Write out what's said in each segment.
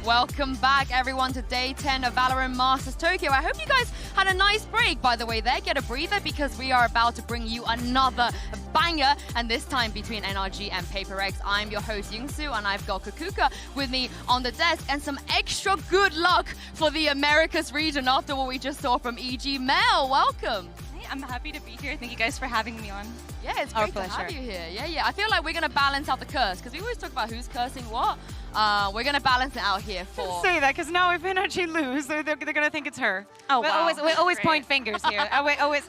Welcome back, everyone, to Day 10 of Valorant Masters Tokyo. I hope you guys had a nice break, by the way there. Get a breather, because we are about to bring you another banger, and this time between NRG and PRX. I'm your host, Youngsu, and I've got Kakuka with me on the desk, and some extra good luck for the Americas region after what we just saw from EG. Mel, welcome. I'm happy to be here. Thank you guys for having me on. Yeah, it's great to have you here. Yeah. I feel like we're going to balance out the curse, because we always talk about who's cursing what. We're going to balance it out here for... Don't say that, because now if NRG lose, they're going to think it's her. Oh, wow. We always point fingers here.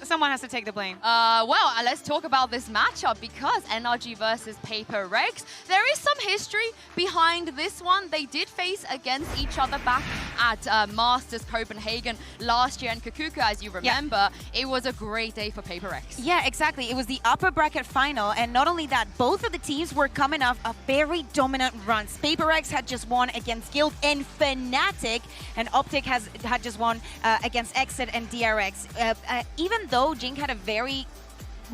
Someone has to take the blame. Well, let's talk about this matchup, because NRG versus PRX. There is some history behind this one. They did face against each other back at Masters Copenhagen last year. And Kakuka, as you remember, it was a great day for PRX. Yeah, exactly. It was the upper bracket final. And not only that, both of the teams were coming off a very dominant runs. PRX had just won against Guild and Fnatic, and Optic had just won against Exit and DRX. Even though Jinggg had a very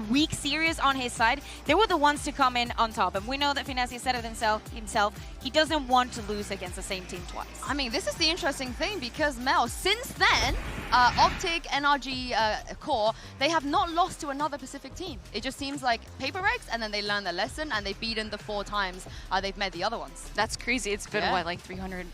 weak series on his side, they were the ones to come in on top. And we know that Finesse said it himself, he doesn't want to lose against the same team twice. I mean, this is the interesting thing, because Mel, since then, Optic, NRG, Core, they have not lost to another Pacific team. It just seems like PRX, and then they learn their lesson, and they've beaten the 4 times they've met the other ones. That's crazy. It's been, what, like 300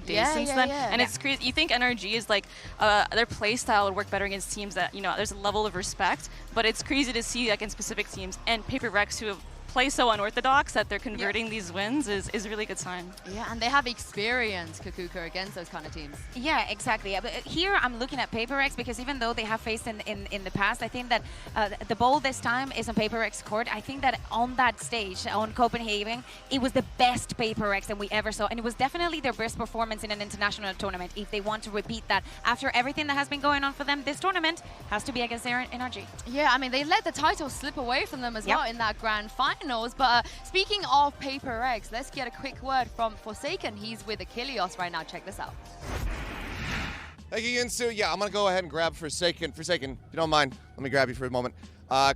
days since then? And it's crazy. You think NRG is like, their play style would work better against teams that, you know, there's a level of respect, but it's crazy to see against specific teams, and PRX, who play so unorthodox that they're converting these wins is a really good sign. Yeah, and they have experience, Kakuka, against those kind of teams. Yeah, exactly. But here I'm looking at PRX, because even though they have faced in the past, I think that the ball this time is on PRX court. I think that on that stage, on Copenhagen, it was the best PRX that we ever saw, and it was definitely their best performance in an international tournament. If they want to repeat that after everything that has been going on for them, this tournament has to be against their NRG. Yeah, I mean, they let the title slip away from them as well in that grand final. But speaking of PRX, let's get a quick word from Forsaken. He's with Achilles right now. Check this out. Thank you, Yinsu. Yeah, I'm going to go ahead and grab Forsaken. Forsaken, if you don't mind, let me grab you for a moment.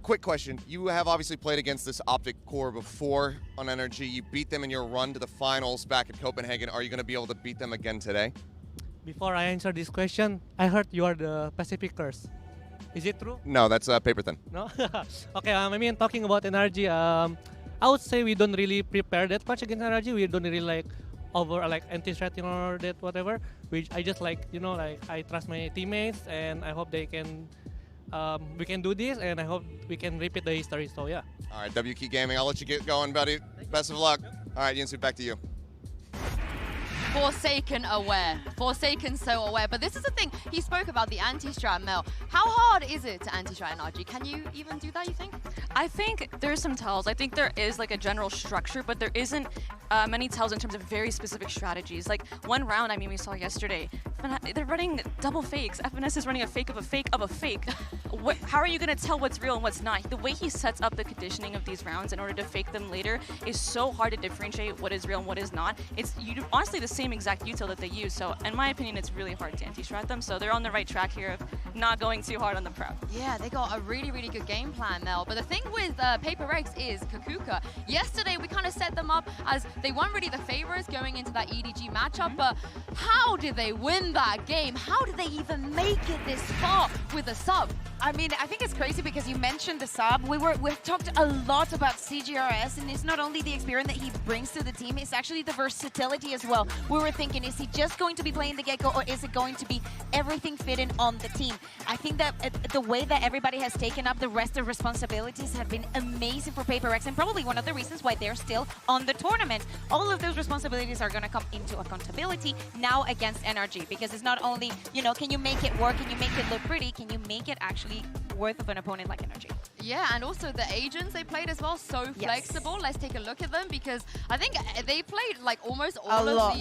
Quick question. You have obviously played against this Optic core before on NRG. You beat them in your run to the finals back at Copenhagen. Are you going to be able to beat them again today? Before I answer this question, I heard you are the Pacific Curse. Is it true? No, that's Paper Thin. No? Okay, I mean, talking about NRG, I would say we don't really prepare that much against NRG. We don't really anti-threatening or that whatever. I just I trust my teammates, and I hope they can, we can do this, and I hope we can repeat the history. So yeah. All right, WK Gaming, I'll let you get going, buddy. Best of luck. All right, Yinsu, back to you. Forsaken aware. Forsaken so aware. But this is the thing. He spoke about the anti-strat, Mel. How hard is it to anti-strat NRG? Can you even do that, you think? I think there's some tells. I think there is like a general structure, but there isn't many tells in terms of very specific strategies. Like one round, I mean, we saw yesterday, they're running double fakes. FNS is running a fake of a fake of a fake. How are you going to tell what's real and what's not? The way he sets up the conditioning of these rounds in order to fake them later is so hard to differentiate what is real and what is not. It's honestly the same exact util that they use. So in my opinion, it's really hard to anti-strat them. So they're on the right track here of not going too hard on the prep. Yeah, they got a really, really good game plan, Mel. But the thing with PRX is Kakuka. Yesterday, we kind of set them up as they weren't really the favorites going into that EDG matchup. But how did they win that game? How did they even make it this far with a sub? I mean, I think it's crazy because you mentioned the sub. We've talked a lot about CGRS, and it's not only the experience that he brings to the team, it's actually the versatility as well. We were thinking, is he just going to be playing the get-go, or is it going to be everything fitting on the team? I think that the way that everybody has taken up the rest of responsibilities have been amazing for PRX, and probably one of the reasons why they're still on the tournament. All of those responsibilities are going to come into accountability now against NRG, because it's not only, you know, can you make it work, can you make it look pretty, can you make it actually worth of an opponent like NRG? Yeah, and also the agents they played as well, so flexible. Let's take a look at them, because I think they played like almost all of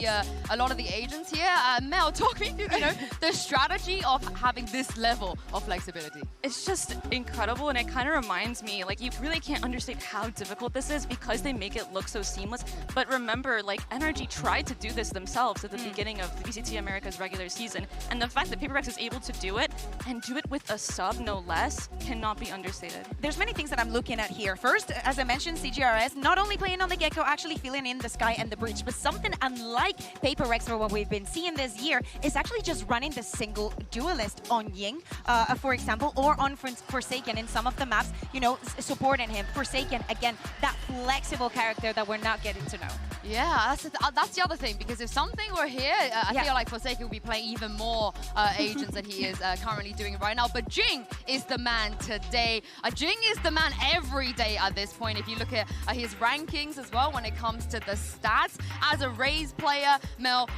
a lot of the agents here. Mel, talk me through, you know, the strategy of having this level of flexibility. It's just incredible, and it kind of reminds me, like, you really can't understand how difficult this is because they make it look so seamless. But remember, like, NRG tried to do this themselves at the beginning of the VCT America's regular season, and the fact that PRX is able to do it, and do it with a sub, no less, cannot be understated. there's many things that I'm looking at here. First, as I mentioned, CGRS, not only playing on the get-go, actually filling in the sky and the breach, but something unlike PRX or what we've been seeing this year is actually just running the single duelist on Jinggg, for example, or on Forsaken in some of the maps, you know, supporting him. Forsaken, again, that flexible character that we're not getting to know. Yeah, that's the other thing, because if something were here, I feel like Forsaken would be playing even more agents than he is currently doing right now. But Jinggg is the man today. Jinggg is the man every day at this point. If you look at his rankings as well when it comes to the stats, as a Raze player, Mel,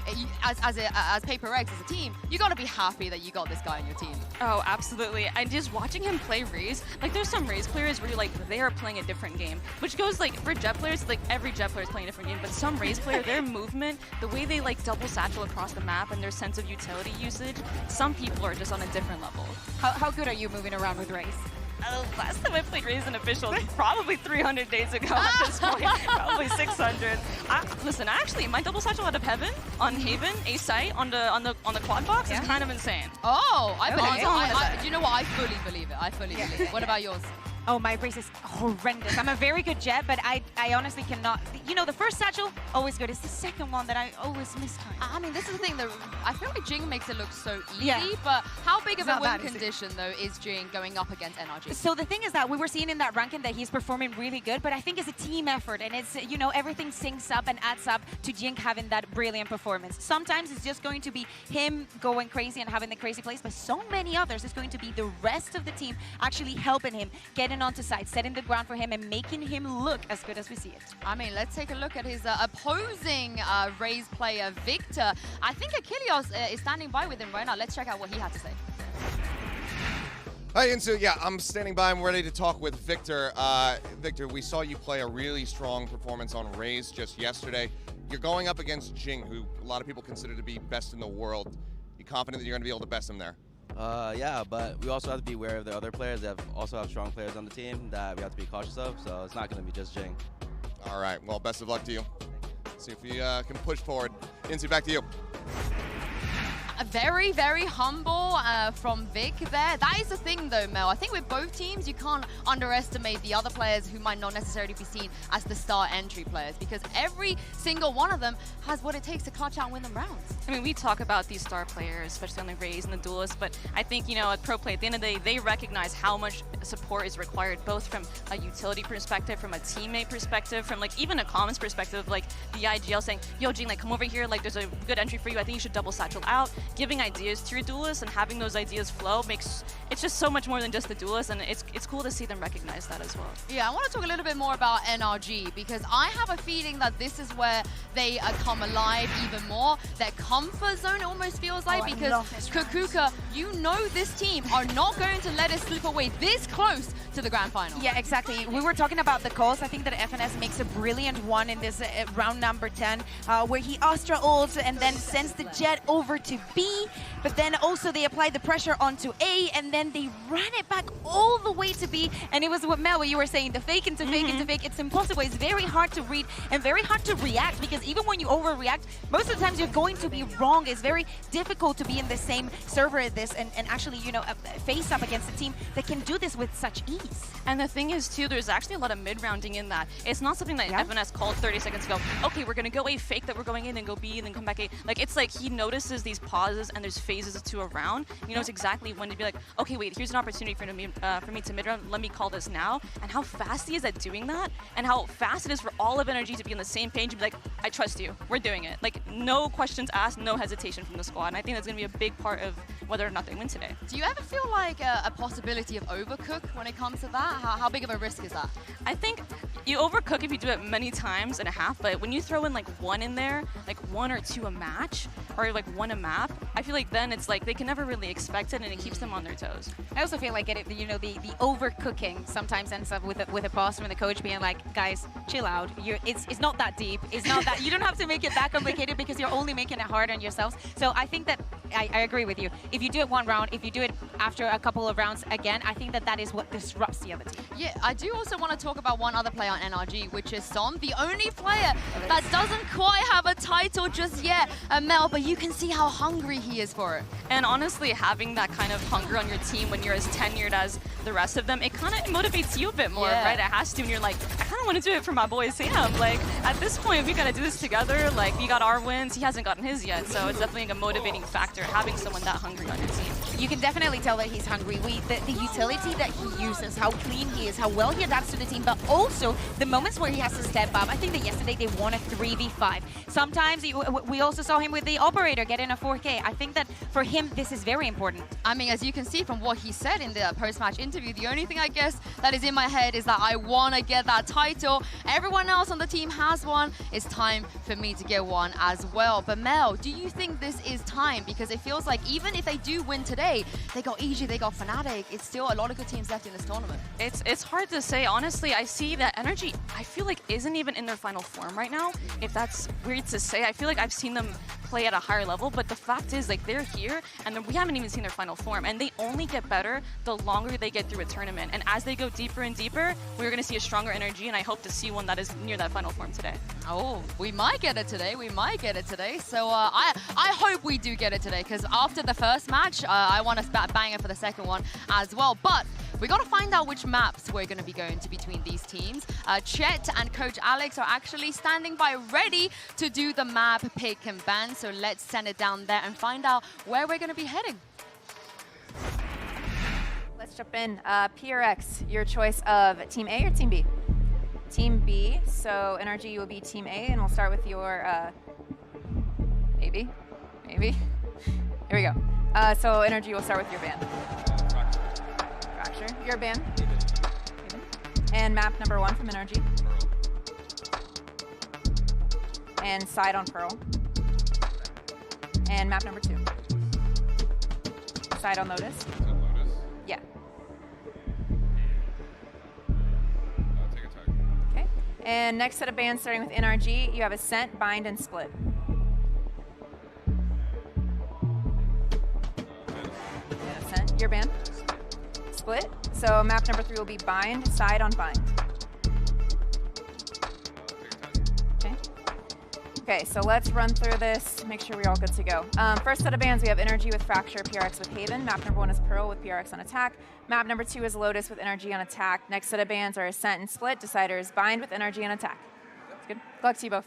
as PRX, as a team, you got to be happy that you got this guy on your team. Oh, absolutely. And just watching him play Raze, like there's some Raze players where you're like, they are playing a different game, which goes like for Jet players, like every Jet player is playing a different game, but some Raze player, their movement, the way they like double satchel across the map and their sense of utility usage, some people are just on a different level. How good are you moving around with Raze? Last time I played Raze in official, probably 300 days ago at this point, probably 600. Listen, actually, my double satchel out of Heaven on Haven, a site on the quad box is kind of insane. Oh, I believe Okay. it. You know what? I fully believe it. I fully believe it. What about yours? Oh, my Raze is horrendous. I'm a very good Jet, but I honestly cannot. You know, the first satchel, always good. It's the second one that I always miss time. I mean, this is the thing, that I feel like Jinggg makes it look so easy, Yeah. but how big of It's a not win that easy. condition, though, is Jinggg going up against NRG? So the thing is that we were seeing in that ranking that he's performing really good, but I think it's a team effort, and it's, you know, everything syncs up and adds up to Jinggg having that brilliant performance. Sometimes it's just going to be him going crazy and having the crazy plays, but so many others, it's going to be the rest of the team actually helping him, getting onto site, setting the ground for him, and making him look as good as we see it. I mean, let's take a look at his opposing Raze player, Victor. I think Achilles is standing by with him right now. Let's check out what he had to say. Hi, Insu. Yeah, I'm standing by. I'm ready to talk with Victor. Victor, we saw you play a really strong performance on Raze just yesterday. You're going up against Jinggg, who a lot of people consider to be best in the world. You confident that you're going to be able to best him there? Yeah, but we also have to be aware of the other players that also have strong players on the team that we have to be cautious of, so it's not going to be just Jinggg. All right, well, best of luck to you. See if we can push forward. Insu, back to you. Very, very humble from Vic there. That is the thing, though, Mel. I think with both teams, you can't underestimate the other players who might not necessarily be seen as the star entry players, because every single one of them has what it takes to clutch out and win them rounds. I mean, we talk about these star players, especially on the Raze and the Duelists, but I think, you know, at Pro Play, at the end of the day, they recognize how much support is required, both from a utility perspective, from a teammate perspective, from like even a comments perspective, like the IGL saying, yo, Jinggg, like come over here, like there's a good entry for you, I think you should double satchel out. Giving ideas to your duelists and having those ideas flow makes it's just so much more than just the duelist, and it's cool to see them recognize that as well. Yeah, I want to talk a little bit more about NRG, because I have a feeling that this is where they come alive even more. Their comfort zone, it almost feels like, because Kukuka, you know this team are not going to let it slip away this close to the grand final. Yeah, exactly. We were talking about the calls. I think that FNS makes a brilliant one in this round number 10, where he Astra ults and then sends the Jet over to B, but then also they apply the pressure onto A, and then they ran it back all the way to B, and it was what Mel, what you were saying, the fake into fake into fake. It's impossible. It's very hard to read and very hard to react, because even when you overreact, most of the times you're going to be wrong. It's very difficult to be in the same server as this and actually, you know, face up against a team that can do this with such ease. And the thing is, too, there's actually a lot of mid-rounding in that. It's not something that FNS called 30 seconds ago. Okay, we're going to go A, fake that we're going in, and go B, and then come back A. Like, it's like he notices these pauses and there's phases to a round. He knows exactly when to be like, okay, wait, here's an opportunity for me to mid-round. Let me call this now. And how fast he is at doing that, and how fast it is for all of NRG to be on the same page and be like, I trust you. We're doing it. Like, no questions asked, no hesitation from the squad. And I think that's going to be a big part of whether or not they win today. Do you ever feel like a possibility of overcook when it comes to that? How big of a risk is that? I think you overcook if you do it many times and a half, but when you throw in like one in there, like 1 or 2 a match, or like 1 a map, I feel like then it's like they can never really expect it, and it keeps them on their toes. I also feel like you know, the overcooking sometimes ends up with a pause from the coach being like, guys, chill out. It's not that deep. It's not that you don't have to make it that complicated, because you're only making it hard on yourselves. So I think that I agree with you. If you do it one round, if you do it after a couple of rounds again, I think that is what disrupts the other team. Yeah, I do also want to talk about one other player on NRG, which is Som, the only player that doesn't quite have a title just yet, Mel, but you can see how hungry he is for it. And honestly, having that kind of hunger on your team when you're as tenured as the rest of them, it kind of motivates you a bit more, right? It has to, and you're like, I kind of want to do it for my boy Sam. Like, at this point, we got to do this together. Like, we got our wins. He hasn't gotten his yet, so it's definitely a motivating factor, having someone that hungry on your team. You can definitely tell that he's hungry. The utility that he uses, how clean he is, how well he adapts to the team, but also the moments where he has to step up. I think that yesterday they won a 3v5. Sometimes we also saw him with the operator getting a 4K. I think that for him, this is very important. I mean, as you can see from what he said in the post-match interview, the only thing I guess that is in my head is that I want to get that title. Everyone else on the team has one. It's time for me to get one as well. But Mel, do you think this is time? Because it feels like even if they do win today, they got EG, they got Fnatic, it's still a lot of good teams left in this tournament. It's hard to say. Honestly, I see that NRG, I feel like isn't even in their final form right now. If that's weird to say, I feel like I've seen them play at a higher level, but the fact is, like, they're here and we haven't even seen their final form, and they only get better the longer they get through a tournament. And as they go deeper and deeper, we're going to see a stronger NRG, and I hope to see one that is near that final form today. Oh, we might get it today. We might get it today. So I hope we do get it today, because after the first match, I want to bang it for the second one as well. But we got to find out which maps we're going to be going to between these teams. Chet and Coach Alex are actually standing by ready to do the map pick and ban. So let's send it down there and find out where we're going to be heading. Let's jump in. PRX, your choice of Team A or Team B? Team B, so NRG, you will be Team A, and we'll start with your, maybe. Here we go. So NRG, will start with your ban. Fracture. Your ban. And map number 1 from NRG. And side on Pearl. And map number 2. Side on Lotus. Yeah. Okay. And next set of bans starting with NRG, you have Ascent, Bind, and Split. And Ascent, your ban. Split. So map number 3 will be Bind, side on Bind. Okay. Okay, so let's run through this, make sure we're all good to go. First set of bans, we have NRG with Fracture, PRX with Haven. Map number 1 is Pearl with PRX on attack. Map number 2 is Lotus with NRG on attack. Next set of bans are Ascent and Split. Decider is Bind with NRG on attack. That's good. Good luck to you both.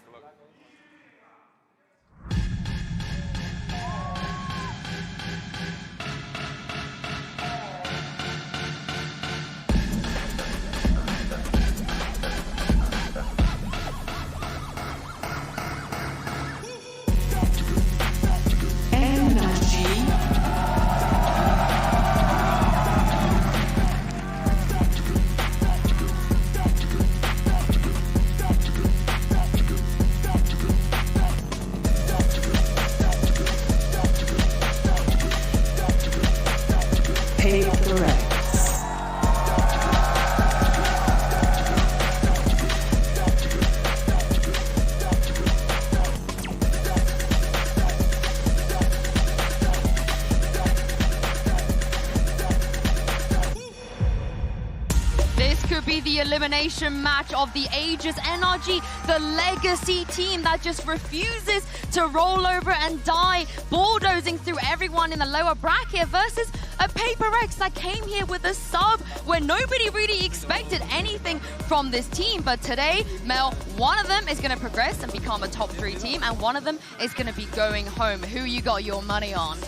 The elimination match of the ages. NRG, the legacy team that just refuses to roll over and die, bulldozing through everyone in the lower bracket, versus a PRX that came here with a sub where nobody really expected anything from this team. But today, Mel, one of them is going to progress and become a top 3 team, and one of them is going to be going home. Who you got your money on?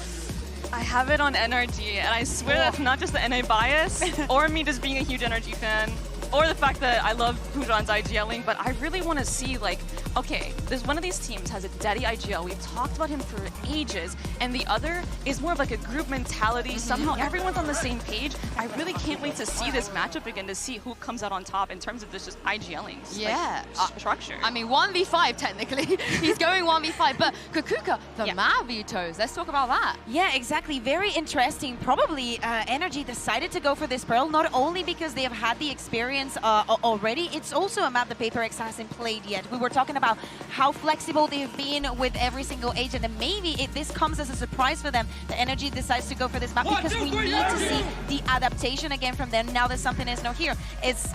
I have it on NRG, and I swear that's not just the NA bias, or me just being a huge NRG fan, or the fact that I love Pujon's IGLing, but I really want to see, like, okay, there's one of these teams has a daddy IGL. We've talked about him for ages, and the other is more of like a group mentality. Somehow everyone's on the same page. I really can't wait to see this matchup again, to see who comes out on top in terms of this just IGLing. Yeah. Like, structure. I mean, 1v5 technically. He's going 1v5, but Kukuka, the map vetoes. Let's talk about that. Yeah, exactly. Very interesting. Probably NRG decided to go for this Pearl, not only because they have had the experience already, it's also a map that PRX hasn't played yet. We were talking about how flexible they've been with every single agent, and maybe this comes as a surprise for them. The NRG decides to go for this map because we need to see the adaptation again from them now that something is not here. It's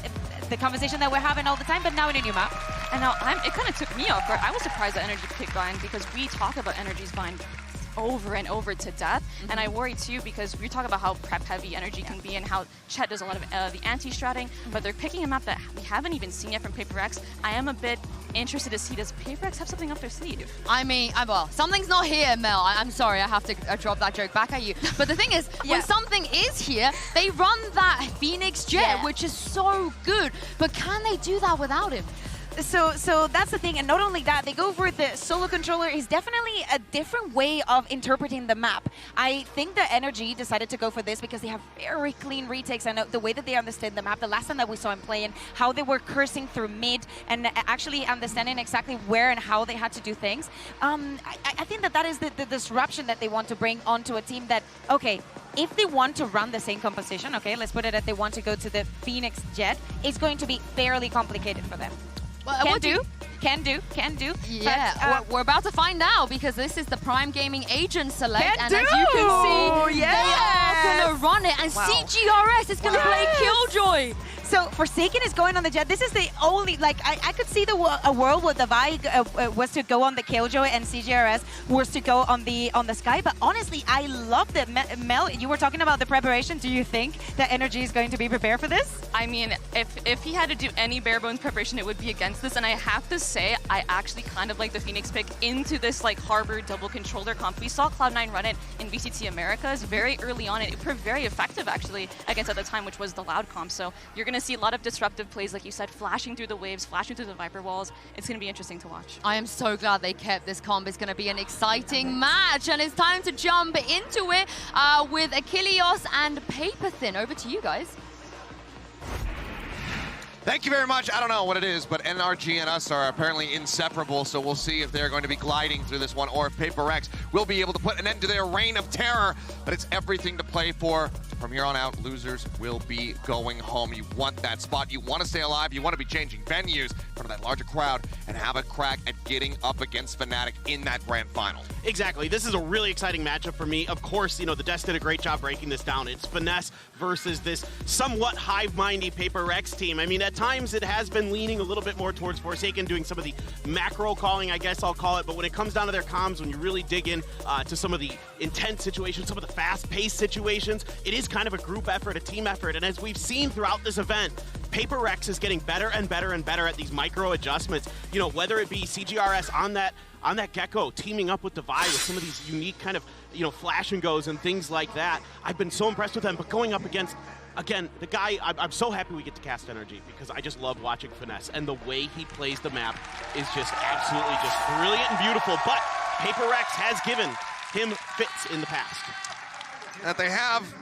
the conversation that we're having all the time, but now in a new map. And now it kind of took me off guard. I was surprised that NRG picked Vine because we talk about NRG's Vine over and over to death. And I worry too because we talk about how prep heavy NRG can be and how Chet does a lot of the anti-stratting, but they're picking a map that we haven't even seen yet from PRX. I am a bit interested to see, does PRX have something up their sleeve? I mean, well, something's not here, Mel. I'm sorry, I have to drop that joke back at you. But the thing is, when something is here, they run that Phoenix Jet, which is so good. But can they do that without him? So that's the thing, and not only that, they go for the solo controller is definitely a different way of interpreting the map. I think the NRG decided to go for this because they have very clean retakes, and the way that they understand the map, the last time that we saw him playing, how they were cursing through mid and actually understanding exactly where and how they had to do things. I think that is the disruption that they want to bring onto a team that, okay, if they want to run the same composition, okay, let's put it that they want to go to the Phoenix Jet, it's going to be fairly complicated for them. Well, Can do. Yeah, but, we're about to find out because this is the Prime Gaming Agent Select, and do. as you can see, they are gonna run it, and CGRS is gonna play Killjoy. So Forsaken is going on the Jet. This is the only, like, I could see a world where Divide was to go on the Killjoy and CGRS was to go on the Sky. But honestly, I love it. Mel, you were talking about the preparation. Do you think that NRG is going to be prepared for this? I mean, if he had to do any bare bones preparation, it would be against this. And I have to say, I actually kind of like the Phoenix pick into this like Harbor double controller comp. We saw Cloud9 run it in VCT Americas very early on, and it proved very effective actually against at the time, which was the Loud comp. So you're going to see a lot of disruptive plays, like you said, flashing through the waves, flashing through the Viper walls. It's going to be interesting to watch. I am so glad they kept this comp. It's going to be an exciting match, and it's time to jump into it with Achilleos and Paperthin. Over to you guys. Thank you very much. I don't know what it is, but NRG and us are apparently inseparable, so we'll see if they're going to be gliding through this one or if PRX will be able to put an end to their reign of terror. But it's everything to play for. From here on out, losers will be going home. You want that spot. You want to stay alive. You want to be changing venues in front of that larger crowd and have a crack at getting up against Fnatic in that grand final. Exactly. This is a really exciting matchup for me. Of course, you know, the Des did a great job breaking this down. It's Finesse versus this somewhat hive-mindy PRX team. I mean, at times it has been leaning a little bit more towards Forsaken, doing some of the macro calling, I guess I'll call it. But when it comes down to their comms, when you really dig in to some of the intense situations, some of the fast-paced situations, it is kind of a group effort, a team effort. And as we've seen throughout this event, PRX is getting better and better and better at these micro adjustments. You know, whether it be CGRS on that Gecko teaming up with Divide with some of these unique kind of, you know, flash and goes and things like that. I've been so impressed with them, but going up against, again, the guy, I'm so happy we get to cast NRG because I just love watching Finesse, and the way he plays the map is just absolutely just brilliant and beautiful, but PRX has given him fits in the past. That they have.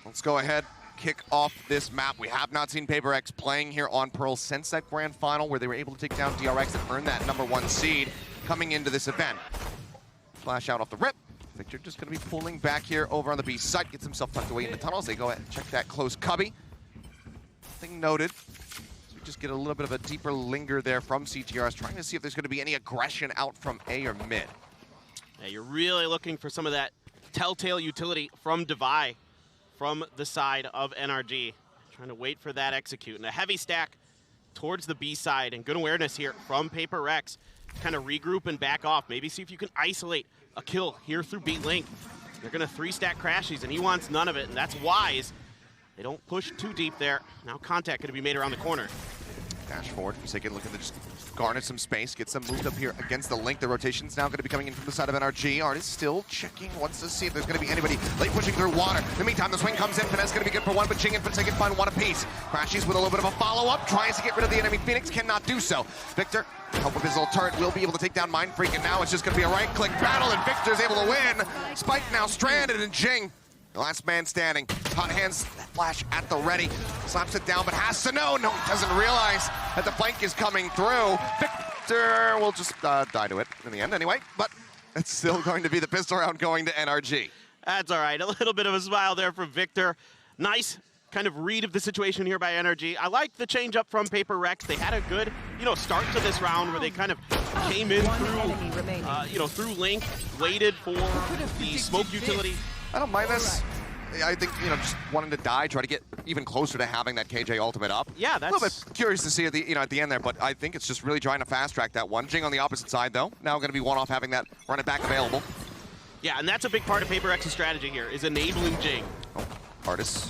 Let's go ahead, kick off this map. We have not seen PRX playing here on Pearl since that grand final where they were able to take down DRX and earn that #1 seed coming into this event. Flash out off the rip. Victor just going to be pulling back here over on the B side, gets himself tucked away in the tunnels. They go ahead and check that close cubby. Nothing noted. So we just get a little bit of a deeper linger there from CTRS, trying to see if there's going to be any aggression out from A or mid. Yeah, you're really looking for some of that telltale utility from Divide from the side of NRG. Trying to wait for that execute. And a heavy stack towards the B side, and good awareness here from PRX. Kind of regroup and back off. Maybe see if you can isolate a kill here through B link. They're going to 3-stack crashies, and he wants none of it, and that's wise. They don't push too deep there. Now contact going to be made around the corner. Dash forward, Forsaken looking to just garner some space, get some moved up here against the link. The rotation's now going to be coming in from the side of NRG. Artist still checking, wants to see if there's going to be anybody late pushing through water. In the meantime, the swing comes in. Finesse going to be good for one, but Jinggg and Forsaken find one apiece. Crashies with a little bit of a follow-up, tries to get rid of the enemy. Phoenix cannot do so. Victor, help with his little turret, will be able to take down Mind Freak, and now it's just going to be a right-click battle, and Victor's able to win. Spike now stranded, and Jinggg, the last man standing. Hot hands, that flash at the ready. Slaps it down, but has to know. No, doesn't realize that the flank is coming through. Victor will just die to it in the end anyway, but it's still going to be the pistol round going to NRG. That's all right. A little bit of a smile there from Victor. Nice kind of read of the situation here by NRG. I like the change up from PRX. They had a good, start to this round where they kind of came in through, through Link, waited for the smoke utility. I don't mind this. I think, just wanting to die, try to get even closer to having that KJ ultimate up. Yeah, that's... A little bit curious to see at the, at the end there, but I think it's just really trying to fast-track that one. Jinggg on the opposite side, though. Now going to be one off having that run it back available. Yeah, and that's a big part of PRX's strategy here, is enabling Jinggg. Oh, Artis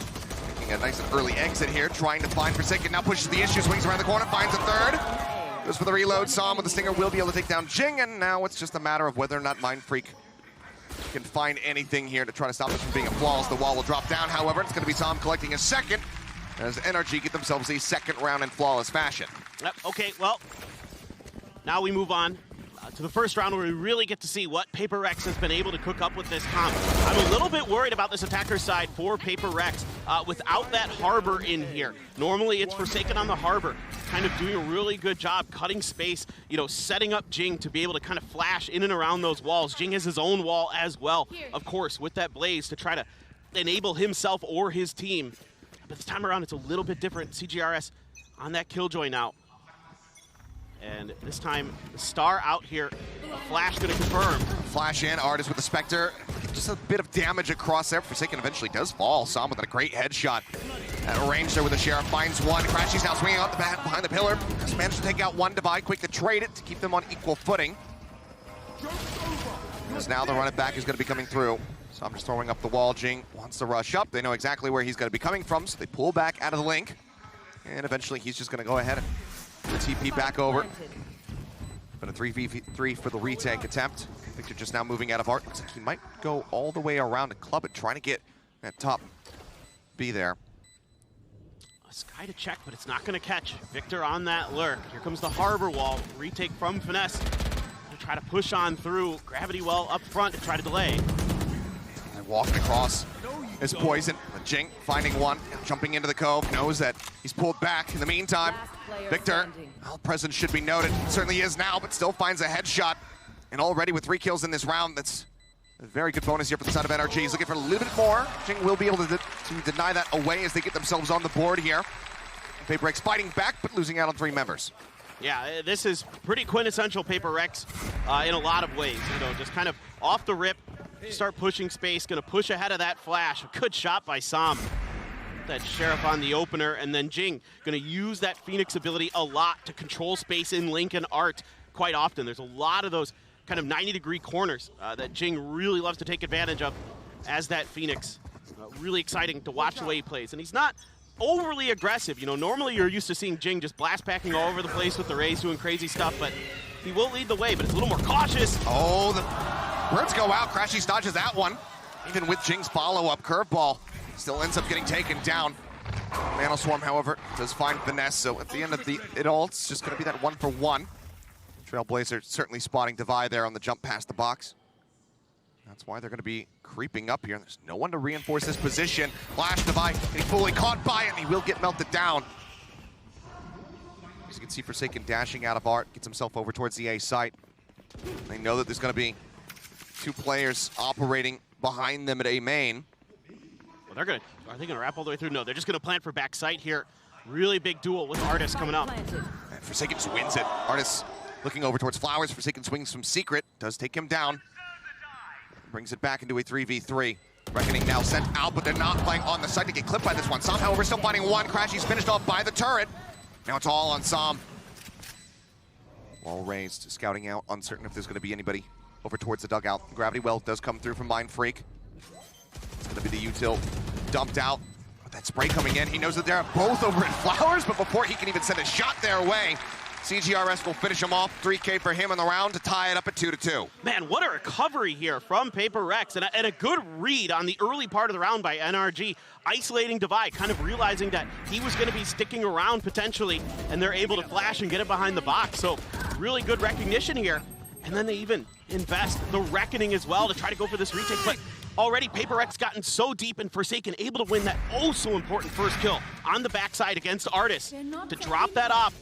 making a nice and early exit here, trying to find Forsaken. Now pushes the issue, swings around the corner, finds a third. Goes for the reload. Sam with the stinger will be able to take down Jinggg, and now it's just a matter of whether or not Mind Freak can find anything here to try to stop this from being a flawless. The wall will drop down, however. It's going to be Sam collecting a second as NRG get themselves a second round in flawless fashion. Yep, okay, well, now we move on to the first round where we really get to see what PRX has been able to cook up with this comp. I'm a little bit worried about this attacker side for PRX without that Harbor in here. Normally it's Forsaken on the Harbor, kind of doing a really good job cutting space, setting up Jinggg to be able to kind of flash in and around those walls. Jinggg has his own wall as well, of course, with that Blaze to try to enable himself or his team. But this time around it's a little bit different. CGRS on that Killjoy now. And this time, the Star out here. Flash gonna confirm. Flash in, Artis with the Spectre. Just a bit of damage across there. Forsaken eventually does fall. Sam with a great headshot. At range there with the Sheriff, finds one. Crashy's now swinging out the bat behind the pillar. Just managed to take out one Divide, quick to trade it to keep them on equal footing. As now the run it back is gonna be coming through. Sam just throwing up the wall. Jinggg wants to rush up. They know exactly where he's gonna be coming from, so they pull back out of the link. And eventually he's just gonna go ahead and the TP back over. But a 3v3 for the retake attempt. Victor just now moving out of art. Looks like he might go all the way around to club it, trying to get that top B there. A Sky to check, but it's not going to catch. Victor on that lurk. Here comes the Harbor wall. Retake from Finesse. Gonna try to push on through. Gravity well up front to try to delay. And walking across is Poison. But Jinggg finding one, jumping into the cove, knows that he's pulled back. In the meantime, Victor, well, presence should be noted. Certainly is now, but still finds a headshot. And already with 3 kills in this round, that's a very good bonus here for the side of NRG. He's looking for a little bit more. Jinggg will be able to deny that away as they get themselves on the board here. PRX fighting back, but losing out on 3 members. Yeah, this is pretty quintessential PRX in a lot of ways. Just kind of off the rip, start pushing space, gonna push ahead of that flash. A good shot by Sam. That Sheriff on the opener, and then Jinggg gonna use that Phoenix ability a lot to control space in Link and Art quite often. There's a lot of those kind of 90-degree corners that Jinggg really loves to take advantage of as that Phoenix. Really exciting to watch the way he plays, and he's not overly aggressive. Normally you're used to seeing Jinggg just blast packing all over the place with the Rays doing crazy stuff, but he will lead the way, but it's a little more cautious. Oh, the birds go out. Crashy dodges that one. Even with Jingg's follow-up curveball, still ends up getting taken down. Nanoswarm, however, does find Finesse, so at the end of it all, it's just going to be that 1-for-1. Trailblazer certainly spotting Divide there on the jump past the box. That's why they're going to be creeping up here. There's no one to reinforce this position. Flash Divide, and he fully caught by it, and he will get melted down. As you can see, Forsaken dashing out of art, gets himself over towards the A site. They know that there's going to be 2 players operating behind them at A main. Well, are they gonna wrap all the way through? No, they're just gonna plant for back site here. Really big duel with Artis coming up. And Forsaken just wins it. Artis looking over towards Flowers. Forsaken swings from Secret, does take him down. Brings it back into a 3v3. Reckoning now sent out, but they're not playing on the site to get clipped by this one. Sam, however, still finding one. Crashy's finished off by the turret. Now it's all on Sam. Wall raised, scouting out, uncertain if there's gonna be anybody over towards the dugout. Gravity well does come through from Mind Freak. It's gonna be the util dumped out. With that spray coming in, he knows that they're both over at Flowers, but before he can even send a shot their way, CGRS will finish him off. 3K for him in the round to tie it up at 2-2. Man, what a recovery here from PRX, and a good read on the early part of the round by NRG, isolating Divide, kind of realizing that he was gonna be sticking around potentially, and they're able to flash and get it behind the box. So really good recognition here. And then they even invest the Reckoning as well to try to go for this retake. But already PRX gotten so deep and Forsaken able to win that oh-so-important first kill on the backside against Artis to drop that off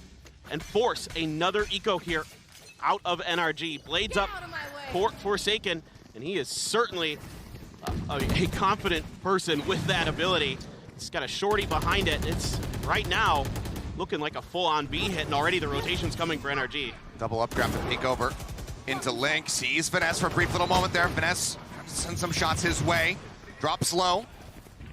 and force another eco here out of NRG. Blades up for Forsaken, and he is certainly a confident person with that ability. He's got a shorty behind it. It's right now looking like a full-on B hit, and already the rotation's coming for NRG. Double up, grab the peek over into Link. Sees Finesse for a brief little moment there. Finesse sends some shots his way. Drops low.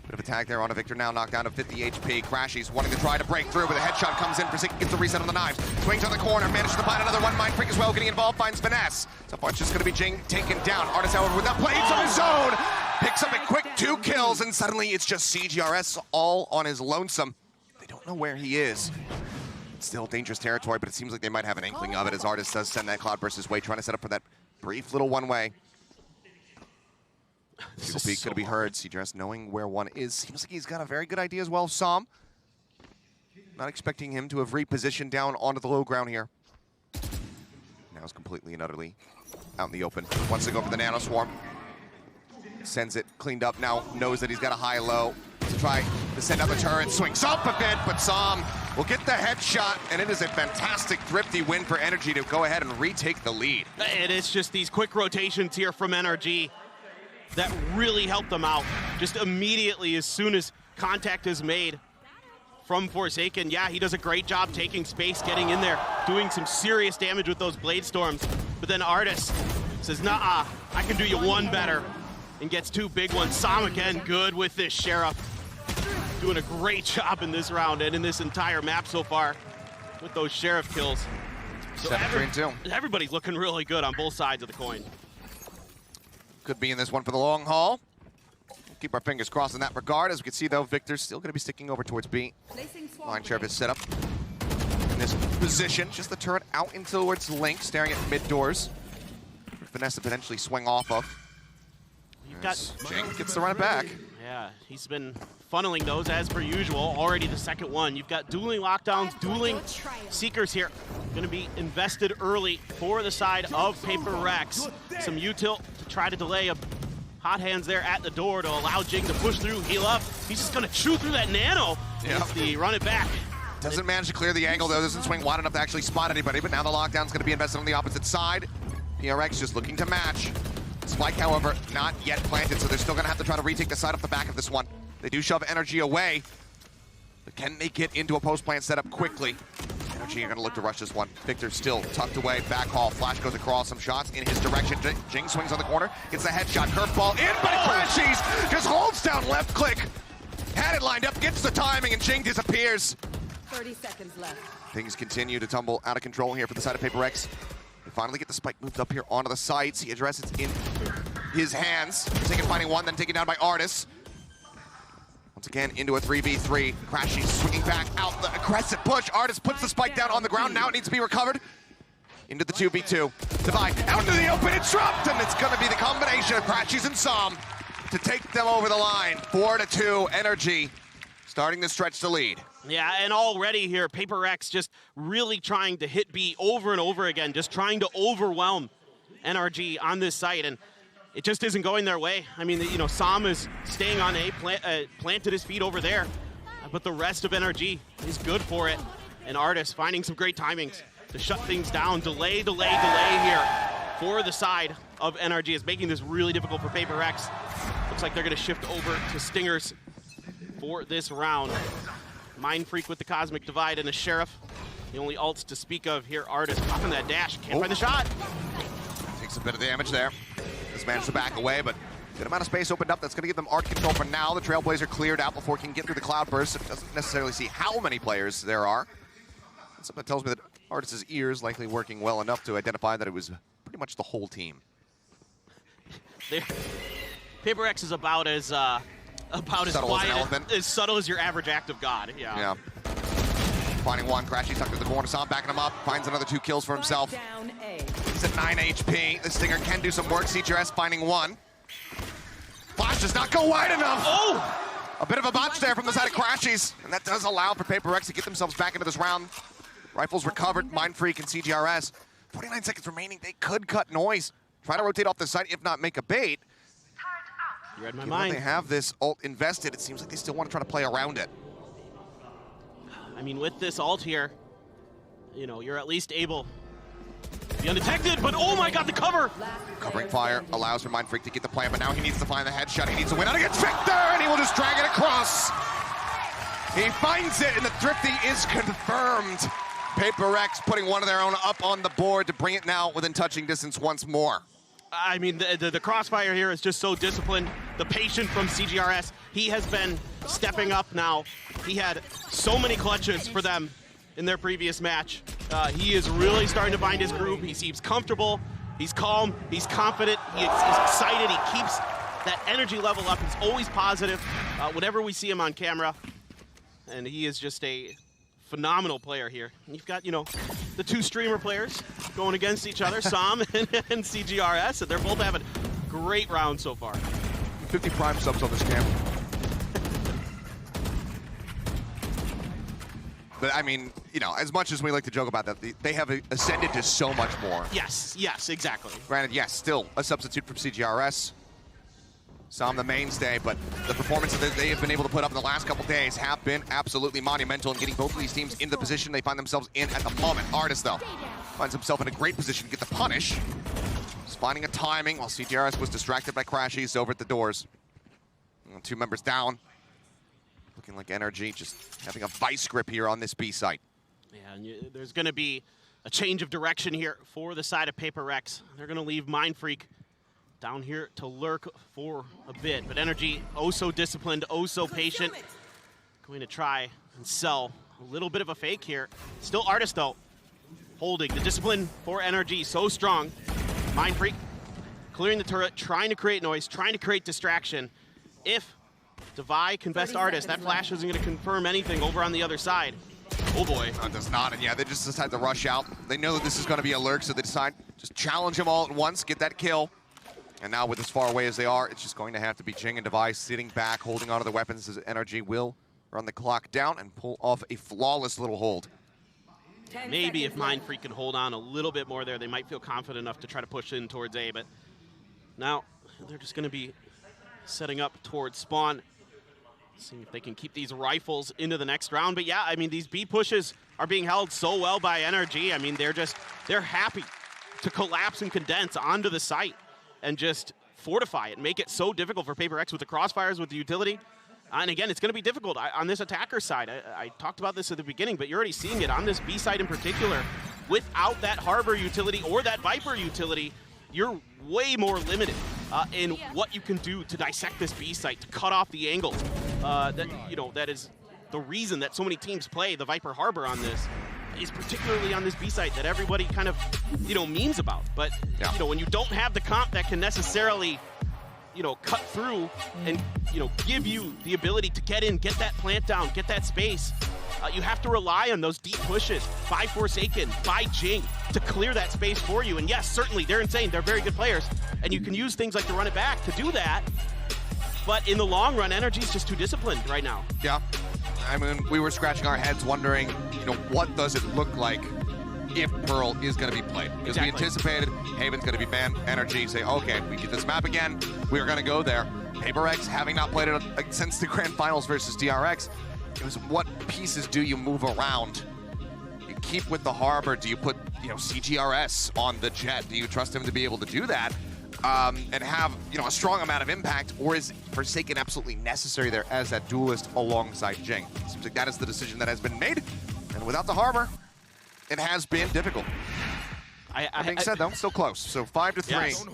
Bit of attack there on a Victor now, knocked down to 50 HP. Crashies wanting to try to break through, but a headshot comes in. Forsaken gets the reset on the knives. Swings on the corner, manages to find another one. Mindfreak as well, getting involved, finds Finesse. So far it's just going to be Jinggg taken down. Artist, however, with that plates of his own, picks up a quick 2 kills, and suddenly it's just CGRS all on his lonesome. They don't know where he is. Still dangerous territory, but it seems like they might have an inkling of it as Artist does send that Cloudburst his way, trying to set up for that brief little one-way. People Peak going to be heard. CGRS knowing where one is. Seems like he's got a very good idea as well. Som. Not expecting him to have repositioned down onto the low ground here. Now is completely and utterly out in the open. Wants to go for the Nano Swarm. Sends it cleaned up. Now knows that he's got a high-low to try to send out the turret. Swings up a bit, but Som will get the headshot, and it is a fantastic, thrifty win for NRG to go ahead and retake the lead. And it's just these quick rotations here from NRG that really helped them out. Just immediately, as soon as contact is made from Forsaken, yeah, he does a great job taking space, getting in there, doing some serious damage with those Blade Storms. But then Artist says, nah, I can do you one better, and gets 2 big ones. Som again, good with this Sheriff. Doing a great job in this round and in this entire map so far with those Sheriff kills. So 7-3-2. Everybody's looking really good on both sides of the coin. Could be in this one for the long haul. We'll keep our fingers crossed in that regard. As we can see, though, Victor's still going to be sticking over towards B. Line Sheriff is set up in this position. Just the turret out in towards Link, staring at mid doors. Finesse to potentially swing off of. You've got Jinggg gets to run it back. Yeah, he's been funneling those as per usual. Already the second one. You've got dueling lockdowns, dueling Seekers here. Going to be invested early for the side of PRX. Some util to try to delay a hot hands there at the door to allow Jinggg to push through, heal up. He's just going to chew through that nano. Yep. The run it back. Doesn't manage to clear the angle, though. Doesn't swing wide enough to actually spot anybody, but now the lockdown's going to be invested on the opposite side. PRX just looking to match. Spike, however, not yet planted, so they're still going to have to try to retake the side off the back of this one. They do shove NRG away, but can they get into a post-plant setup quickly? NRG are going to look to rush this one. Victor still tucked away, back haul. Flash goes across, some shots in his direction. Jinggg swings on the corner, gets the headshot, curveball in, but it crashes! Just holds down left click. Had it lined up, gets the timing, and Jinggg disappears. 30 seconds left. Things continue to tumble out of control here for the side of PRX. They finally get the spike moved up here onto the sides. He addresses it in his hands. Taking finding one, then taken down by Artist. Once again, into a 3v3. Crashy swinging back out the aggressive push. Artist puts the spike down on the ground. Now it needs to be recovered. Into the 2v2. Divide out into the open. It's dropped, and it's going to be the combination of Crashies and Som to take them over the line. 4-2, NRG starting to stretch the lead. Yeah, and already here, PRX just really trying to hit B over and over again, just trying to overwhelm NRG on this site, and it just isn't going their way. I mean, you know, Som is staying on A, planted his feet over there, but the rest of NRG is good for it. And Artist finding some great timings to shut things down. Delay here for the side of NRG is making this really difficult for PRX. Looks like they're going to shift over to Stingers for this round. Mindfreak with the Cosmic Divide and a Sheriff. The only ults to speak of here. Artist popping that dash. Can't find the shot. Takes a bit of damage there. Just managed to back away, but good amount of space opened up. That's going to give them art control for now. The Trailblazer cleared out before he can get through the Cloudburst. It doesn't necessarily see how many players there are. Something tells me that Artist's ears likely working well enough to identify that it was pretty much the whole team. PRX is about as quiet, as subtle as your average act of God. Yeah. Finding one, Crashy tucked to the corner. Som backing him up, finds another 2 kills for himself. He's at 9 HP. The Stinger can do some work. CGRS finding one. Flash does not go wide enough. Oh! A bit of a botch there from the side of Crashies, and that does allow for PRX to get themselves back into this round. Rifles recovered, Mindfreak and CGRS. 49 seconds remaining. They could cut noise. Try to rotate off the site, if not make a bait. You read my Given mind. that they have this ult invested, it seems like they still want to try to play around it. I mean, with this ult here, you know, you're at least able to be undetected, but oh my god, the cover! Covering fire allows for Mindfreak to get the plan, but now he needs to find the headshot. He needs to win out against Victor, and he will just drag it across. He finds it, and the thrifty is confirmed. PRX putting one of their own up on the board to bring it now within touching distance once more. I mean, the Crossfire here is just so disciplined. The patient from CGRS, he has been stepping up now. He had so many clutches for them in their previous match. He is really starting to find his groove. He seems comfortable. He's calm. He's confident. He's excited. He keeps that energy level up. He's always positive whenever we see him on camera. And he is just a phenomenal player here. You've got, you know, the two streamer players going against each other, Sam and CGRS, and they're both having great rounds so far. 50 Prime subs on this camp. But I mean, you know, as much as we like to joke about that, they have ascended to so much more. Yes, yes, exactly. Granted, yes, still a substitute from CGRS. Sam the mainstay, but the performances that they have been able to put up in the last couple days have been absolutely monumental in getting both of these teams in the position they find themselves in at the moment. Artis, though, finds himself in a great position to get the punish. Just finding a timing while CGRS was distracted by Crashies over at the doors. And 2 members down. Looking like NRG just having a vice grip here on this B site. Yeah, and there's going to be a change of direction here for the side of PRX. They're going to leave Mindfreak down here to lurk for a bit. But NRG, oh so disciplined, oh so patient. Going to try and sell a little bit of a fake here. Still Artis, though, holding the discipline for NRG so strong. Mindfreak clearing the turret, trying to create noise, trying to create distraction. If Devi can best Artis, that flash isn't going to confirm anything over on the other side. Oh boy. No, it does not, and yeah, they just decide to rush out. They know that this is going to be a lurk, so they decide just challenge them all at once, get that kill. And now with as far away as they are, it's just going to have to be Jinggg and Devi sitting back, holding onto their weapons as NRG will run the clock down and pull off a flawless little hold. Maybe if Mindfreak can hold on a little bit more there, they might feel confident enough to try to push in towards A, but now they're just going to be setting up towards spawn. Seeing if they can keep these rifles into the next round. But yeah, I mean, these B pushes are being held so well by NRG. I mean, they're happy to collapse and condense onto the site and just fortify it and make it so difficult for PRX with the crossfires, with the utility. And again, it's going to be difficult on this attacker side. I talked about this at the beginning, but you're already seeing it on this B side in particular. Without that Harbor utility or that Viper utility, you're way more limited in what you can do to dissect this B site, to cut off the angle. That is the reason that so many teams play the Viper Harbor on this, is particularly on this B site that everybody kind of, memes about. But, when you don't have the comp that can necessarily, cut through and, give you the ability to get in, get that plant down, get that space, you have to rely on those deep pushes by Forsaken, by Jinggg, to clear that space for you. And yes, certainly, they're insane. They're very good players. And you can use things like the run it back to do that. But in the long run, NRG's just too disciplined right now. Yeah. I mean, we were scratching our heads wondering, what does it look like if Pearl is going to be played? Because we anticipated Haven's going to be banned. NRG say, okay, we get this map again, we are going to go there. PRX, having not played it since the Grand Finals versus DRX, it was what pieces do you move around? You keep with the Harbor, do you put, CGRS on the Jet? Do you trust him to be able to do that? And have, a strong amount of impact, or is Forsaken absolutely necessary there as that duelist alongside Jinggg? Seems like that is the decision that has been made, and without the Harbor, it has been difficult. That being said, though, still close. So 5-3. Yes.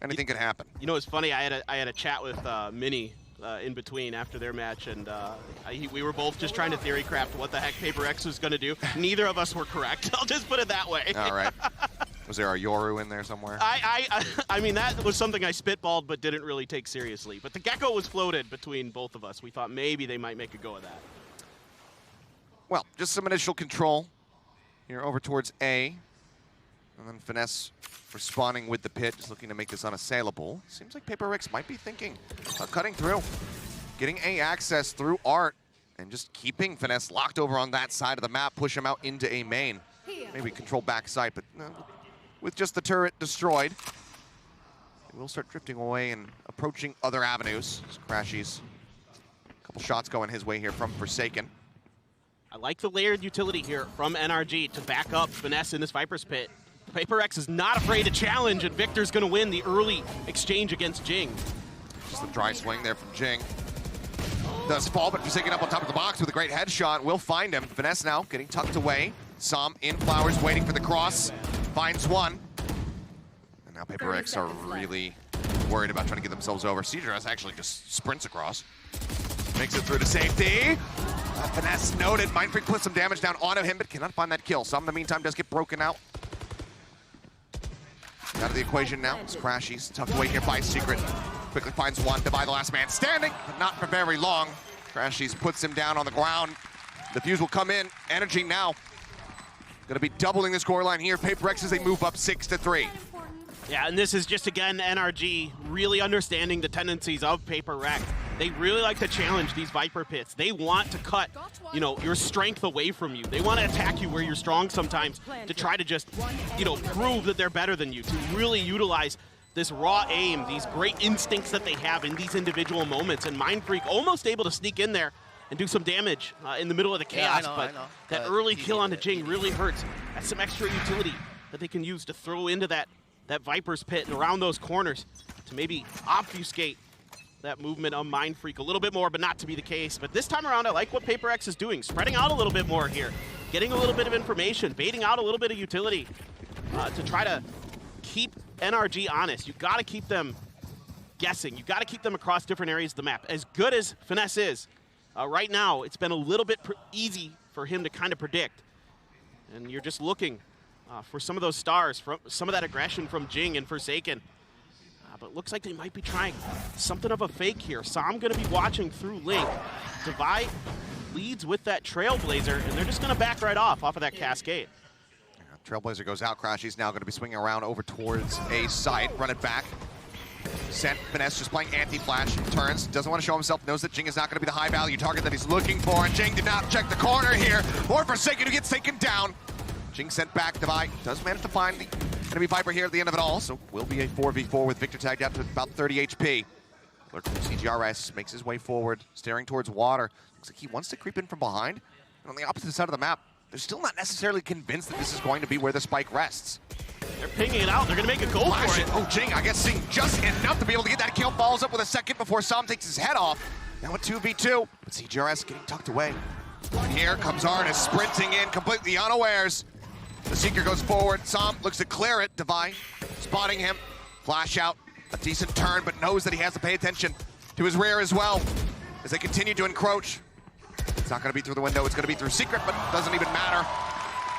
Anything can happen. It's funny. I had a chat with Mini in between after their match, and we were both just trying to theory craft what the heck PRX was going to do. Neither of us were correct. I'll just put it that way. All right. Was there a Yoru in there somewhere? I mean, that was something I spitballed but didn't really take seriously. But the Gecko was floated between both of us. We thought maybe they might make a go of that. Well, just some initial control here over towards A. And then Finesse responding with the pit, just looking to make this unassailable. Seems like PRX might be thinking about cutting through, getting A access through Art, and just keeping Finesse locked over on that side of the map, push him out into A main. Maybe control backside, but no. With just the turret destroyed, they will start drifting away and approaching other avenues. Crashies, a couple shots going his way here from Forsaken. I like the layered utility here from NRG to back up Finesse in this Viper's pit. PRX is not afraid to challenge, and Victor's going to win the early exchange against Jinggg. Just a dry swing there from Jinggg. does fall, but Forsaken up on top of the box with a great headshot. Will find him. Finesse now getting tucked away. Som in Flowers waiting for the cross. Finds one. And now PRX are really worried about trying to get themselves over. CJRS actually just sprints across. Makes it through to safety. Finesse noted. Mindfreak puts some damage down onto him, but cannot find that kill. Som in the meantime does get broken out. Out of the equation now. It's Crashies tucked away here by Secret. Quickly finds one. Divide the last man standing, but not for very long. Crashies puts him down on the ground. The fuse will come in. NRG now gonna be doubling the scoreline here. PRX as they move up 6-3. Yeah, and this is just, again, NRG really understanding the tendencies of PRX. They really like to challenge these Viper pits. They want to cut, you know, your strength away from you. They want to attack you where you're strong sometimes to try to just, you know, prove that they're better than you, to really utilize this raw aim, these great instincts that they have in these individual moments. And Mindfreak almost able to sneak in there and do some damage in the middle of the chaos. Yeah, but that early kill onto Jinggg really hurts. That's some extra utility that they can use to throw into that Viper's pit and around those corners to maybe obfuscate that movement of Mindfreak a little bit more, but not to be the case. But this time around, I like what PRX is doing, spreading out a little bit more here, getting a little bit of information, baiting out a little bit of utility to try to keep NRG honest. You got to keep them guessing. You got to keep them across different areas of the map. As good as Finesse is, right now, it's been a little bit easy for him to kind of predict. And you're just looking for some of those stars, from some of that aggression from Jinggg and Forsaken. But it looks like they might be trying something of a fake here. Som going to be watching through Link. Divide leads with that Trailblazer, and they're just going to back right off of that Cascade. Trailblazer goes out. Crashy's now going to be swinging around over towards A site. Run it back. Sent. Finesse just playing anti-flash. Turns. Doesn't want to show himself. Knows that Jinggg is not going to be the high-value target that he's looking for. And Jinggg did not check the corner here. Or Forsaken who gets taken down. Jinggg sent back. Divide does manage to find the enemy Viper here at the end of it all. So will be a 4v4 with Victor tagged out to about 30 HP. Lurk from CGRS makes his way forward, staring towards water. Looks like he wants to creep in from behind. And on the opposite side of the map, they're still not necessarily convinced that this is going to be where the spike rests. They're pinging it out. They're going to make a goal for it. Oh, Jinggg, I guess, seeing just enough to be able to get that kill. Follows up with a second before Som takes his head off. Now a 2v2, but CGRS getting tucked away. And here comes Artis sprinting in, completely unawares. The Seeker goes forward. Som looks to clear it. Divine spotting him. Flash out. A decent turn, but knows that he has to pay attention to his rear as well as they continue to encroach. It's not going to be through the window. It's going to be through Secret, but it doesn't even matter.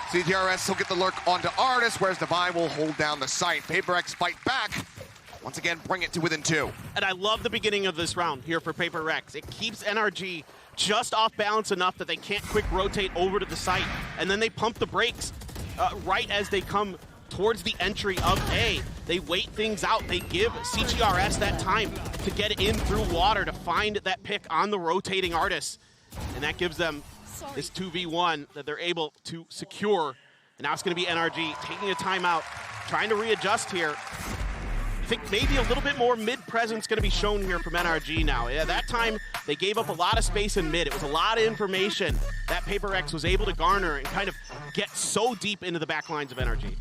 CGRS will get the lurk onto Artis, whereas Divine will hold down the site. PRX fight back. Once again, bring it to within 2. And I love the beginning of this round here for PRX. It keeps NRG just off balance enough that they can't quick rotate over to the site. And then they pump the brakes right as they come towards the entry of A. They wait things out. They give CGRS that time to get in through water to find that pick on the rotating Artis. And that gives them this 2v1 that they're able to secure. And now it's going to be NRG taking a timeout, trying to readjust here. I think maybe a little bit more mid-presence going to be shown here from NRG now. Yeah, that time they gave up a lot of space in mid. It was a lot of information that PRX was able to garner and kind of get so deep into the back lines of NRG.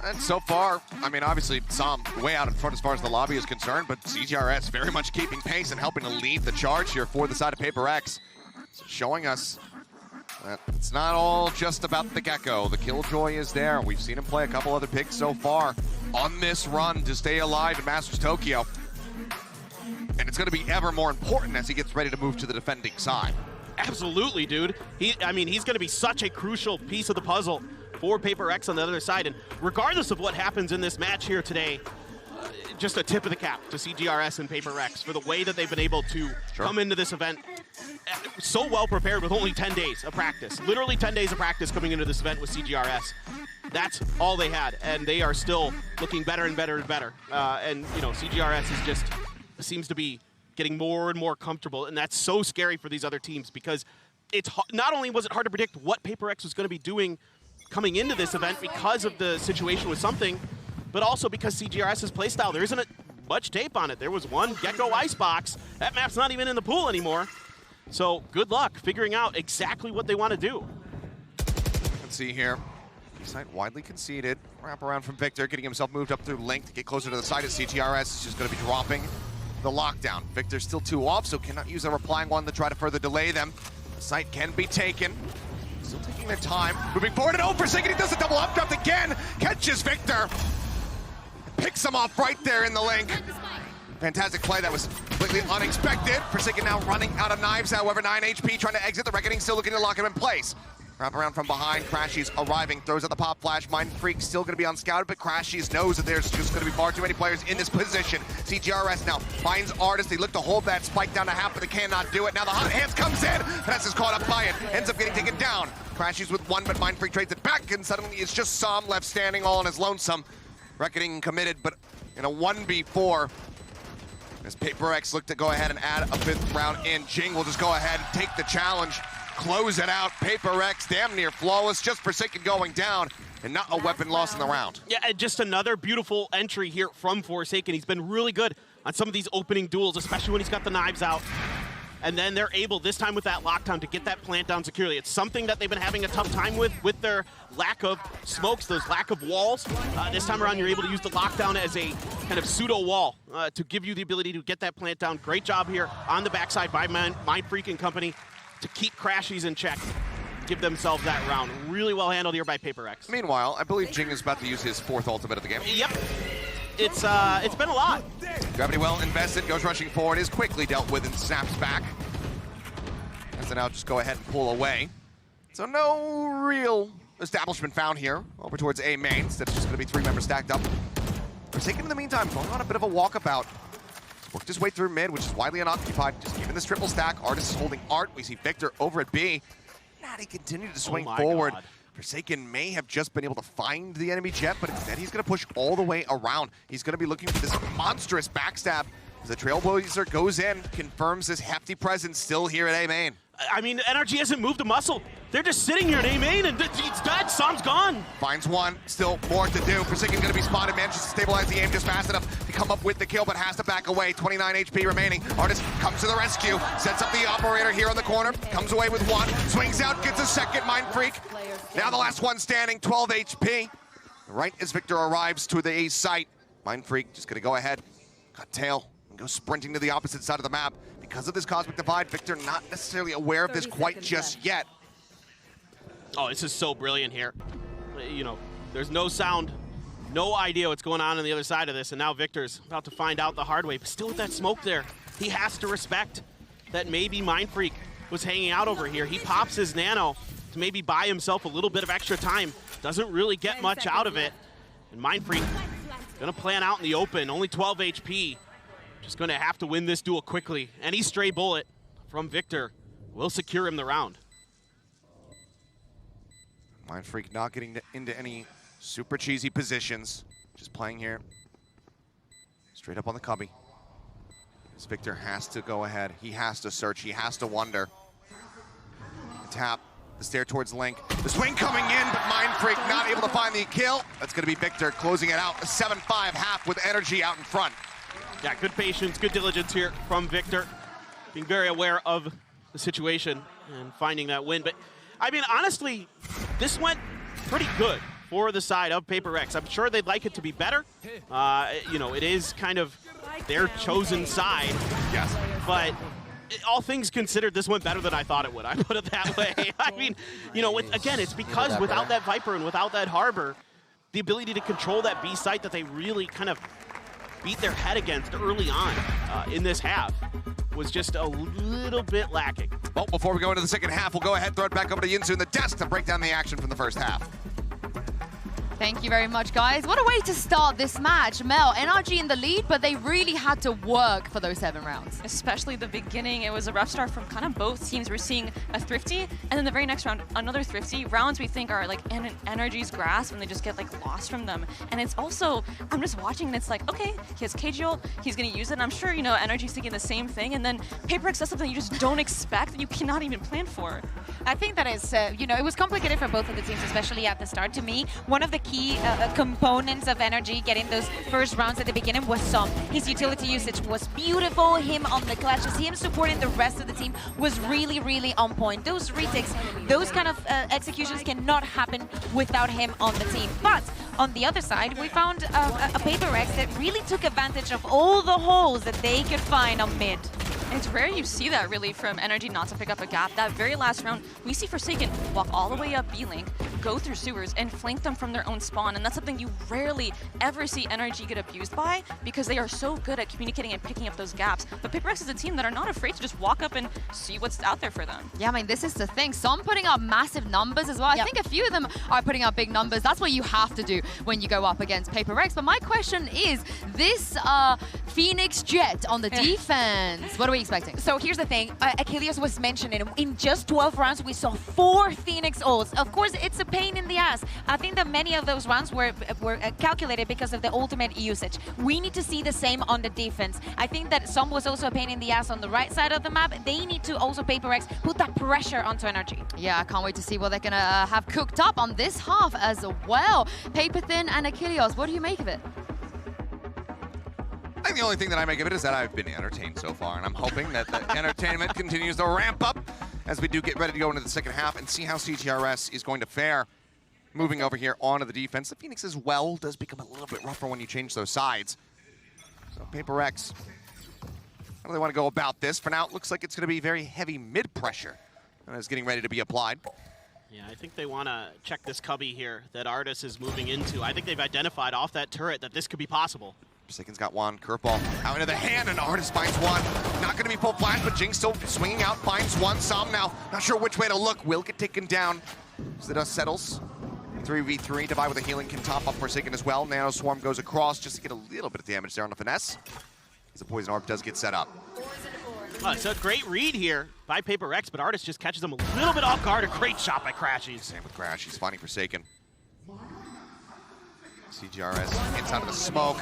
And so far, I mean, obviously, Som way out in front as far as the lobby is concerned, but CGRS very much keeping pace and helping to lead the charge here for the side of PRX. So showing us that it's not all just about the Gecko. The Killjoy is there. We've seen him play a couple other picks so far on this run to stay alive in Masters Tokyo. And it's going to be ever more important as he gets ready to move to the defending side. Absolutely, dude. I mean, he's going to be such a crucial piece of the puzzle for PRX on the other side. And regardless of what happens in this match here today, just a tip of the cap to CGRS and PRX for the way that they've been able to come into this event so well prepared with only 10 days of practice. Literally 10 days of practice coming into this event with CGRS. That's all they had, and they are still looking better and better and better. And, you know, CGRS is just seems to be getting more and more comfortable, and that's so scary for these other teams because it's not only was it hard to predict what PRX was going to be doing coming into this event because of the situation with something, but also because CGRS's playstyle, there isn't much tape on it. There was one Gecko Icebox. That map's not even in the pool anymore. So good luck figuring out exactly what they want to do. Let's see here. Site widely conceded. Wrap around from Victor, getting himself moved up through Link to get closer to the side of CGRS. Is just going to be dropping the lockdown. Victor's still 2 off, so cannot use a replying one to try to further delay them. The site can be taken. Still taking their time. Moving forward and Forsaken, he does a double up draft again. Catches Victor. Picks him off right there in the link. Fantastic play, that was completely unexpected. Forsaken now running out of knives, however, 9 HP, trying to exit. The Reckoning still looking to lock him in place. Wrap around from behind, Crashies arriving, throws out the pop flash. Mindfreak still gonna be unscouted, but Crashies knows that there's just gonna be far too many players in this position. CGRS now finds Artist, they look to hold that spike down to half, but they cannot do it. Now the hot hands comes in, Vanessa is caught up by it, ends up getting taken down. Crashies with 1, but Mindfreak trades it back, and suddenly it's just Som left standing all on his lonesome. Reckoning committed, but in a 1v4, as PRX look to go ahead and add a 5th round in. Jinggg will just go ahead and take the challenge, close it out. PRX damn near flawless, just Forsaken going down, and not a weapon lost in the round. Yeah, and just another beautiful entry here from Forsaken. He's been really good on some of these opening duels, especially when he's got the knives out. And then they're able, this time with that lockdown, to get that plant down securely. It's something that they've been having a tough time with their lack of smokes, those lack of walls. This time around, you're able to use the lockdown as a kind of pseudo wall to give you the ability to get that plant down. Great job here on the backside by Mindfreak and company to keep Crashies in check, give themselves that round. Really well handled here by PRX. Meanwhile, I believe Jinggg is about to use his 4th ultimate of the game. Yep. It's been a lot. Gravity well invested, goes rushing forward, is quickly dealt with and snaps back. As they now just go ahead and pull away. So no real establishment found here. Over towards A main, instead it's just gonna be 3 members stacked up. Forsaken in the meantime, going on a bit of a walkabout. He's worked his way through mid, which is widely unoccupied, just keeping this triple stack. Artist is holding Art. We see Victor over at B. Natty continued to swing forward. God. Forsaken may have just been able to find the enemy jet, but instead he's going to push all the way around. He's going to be looking for this monstrous backstab as the Trailblazer goes in, confirms his hefty presence still here at A main. I mean, NRG hasn't moved a muscle. They're just sitting here at A main, and it's dead. Som's gone. Finds one, still more to do. Forsaken going to be spotted, manages to stabilize the aim just fast enough to come up with the kill, but has to back away. 29 HP remaining. Artist comes to the rescue, sets up the operator here on the corner, comes away with 1, swings out, gets a second. Mindfreak. Now the last one standing, 12 HP. Right as Victor arrives to the A site, Mindfreak just going to go ahead, cut tail, and go sprinting to the opposite side of the map. Because of this Cosmic Divide, Victor not necessarily aware of this quite just yet. Oh, this is so brilliant here. You know, there's no sound, no idea what's going on the other side of this, and now Victor's about to find out the hard way, but still with that smoke there, he has to respect that maybe Mindfreak was hanging out over here. He pops his nano to maybe buy himself a little bit of extra time. Doesn't really get much out of it. And Mindfreak gonna plan out in the open, only 12 HP. Just gonna have to win this duel quickly. Any stray bullet from Victor will secure him the round. Mindfreak not getting into any super cheesy positions. Just playing here. Straight up on the cubby. As Victor has to go ahead. He has to search. He has to wonder. Tap. The stare towards Link. The swing coming in, but Mindfreak not able to find the kill. That's going to be Victor closing it out. A 7-5 half with NRG out in front. Yeah, good patience, good diligence here from Victor. Being very aware of the situation and finding that win. But, I mean, honestly, this went pretty good for the side of PRX. I'm sure they'd like it to be better. You know, it is kind of their chosen side. Yes. But all things considered, this went better than I thought it would. I put it that way. I mean, you know, again, it's because without that Viper and without that Harbor, the ability to control that B site that they really kind of beat their head against early on in this half was just a little bit lacking. Well, before we go into the second half, we'll go ahead and throw it back over to Inzone in the desk to break down the action from the first half. Thank you very much, guys. What a way to start this match. Mel, NRG in the lead, but they really had to work for those 7 rounds. Especially the beginning, it was a rough start from kind of both teams. We're seeing a thrifty, and then the very next round, another thrifty. Rounds we think are like in NRG's grasp, and they just get like lost from them. And it's also, I'm just watching, and it's like, okay, he has KG ult, he's gonna use it, and I'm sure, you know, NRG's thinking the same thing, and then PRX does something you just don't expect, that you cannot even plan for. I think that is, you know, it was complicated for both of the teams, especially at the start. To me, one of the key components of NRG getting those first rounds at the beginning was Som. His utility usage was beautiful. Him on the clutches, him supporting the rest of the team was really, really on point. Those retakes, those kind of executions cannot happen without him on the team. But On the other side, we found a PRX that really took advantage of all the holes that they could find on mid. It's rare you see that really from NRG not to pick up a gap. That very last round, we see Forsaken walk all the way up B-Link, go through sewers, and flank them from their own spawn. And that's something you rarely ever see NRG get abused by because they are so good at communicating and picking up those gaps. But PRX is a team that are not afraid to just walk up and see what's out there for them. Yeah, I mean, this is the thing. Some putting up massive numbers as well. Yep. I think a few of them are putting up big numbers. That's what you have to do when you go up against PRX. But my question is, this Phoenix Jet on the defense, what are we expecting? So here's the thing, Achilles was mentioning, in just 12 rounds we saw 4 Phoenix ults. Of course, it's a pain in the ass. I think that many of those rounds were calculated because of the ultimate usage. We need to see the same on the defense. I think that some was also a pain in the ass on the right side of the map. They need to also, PRX, put that pressure onto NRG. Yeah, I can't wait to see what they're going to have cooked up on this half as well. Paperthin and Achilles, what do you make of it? I think the only thing that I make of it is that I've been entertained so far, and I'm hoping that the entertainment continues to ramp up as we do get ready to go into the second half and see how CGRS is going to fare. Moving over here onto the defense, the Phoenix as well does become a little bit rougher when you change those sides. So PRX, how do they want to go about this? For now, it looks like it's going to be very heavy mid-pressure, and it's getting ready to be applied. Yeah, I think they want to check this cubby here that Artis is moving into. I think they've identified off that turret that this could be possible. Forsaken's got one, curveball out into the hand, and Artis finds one. Not going to be full flash, but Jinggg still swinging out, finds one. Som now, not sure which way to look, will get taken down as the dust settles. 3v3, Divide with a healing can top up Forsaken as well. Nano Swarm goes across just to get a little bit of damage there on the finesse, as the Poison Orb does get set up. It's a great read here by PRX, but Artis just catches him a little bit off guard. A great shot by Crashies. Same with Crash, he's finding Forsaken. CGRS inside of the smoke.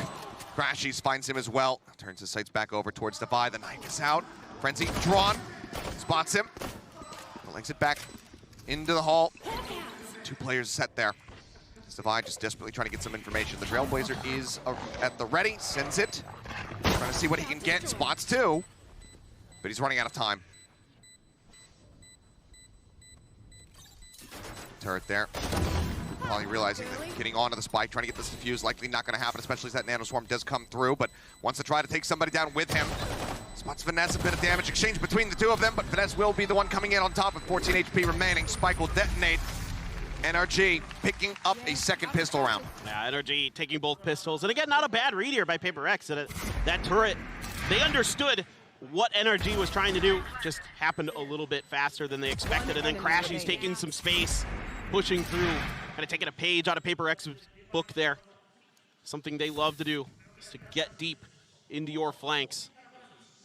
Crashies finds him as well. Turns his sights back over towards Divide. The knife is out. Frenzy drawn. Spots him. Links it back into the hall. 2 players set there. Divide just desperately trying to get some information. The Trailblazer is at the ready. Sends it. Trying to see what he can get. Spots 2. But he's running out of time. Turret there. Probably realizing that getting onto the spike, trying to get this defused, likely not going to happen, especially as that Nano Swarm does come through, but wants to try to take somebody down with him. Spots Finesse, a bit of damage exchange between the two of them, but Finesse will be the one coming in on top with 14 HP remaining. Spike will detonate. NRG picking up a second pistol round. Yeah, NRG taking both pistols. And again, not a bad read here by PRX. That turret, they understood what NRG was trying to do, just happened a little bit faster than they expected, and then Crashy's taking some space, pushing through, kind of taking a page out of PRX's book there. Something they love to do is to get deep into your flanks.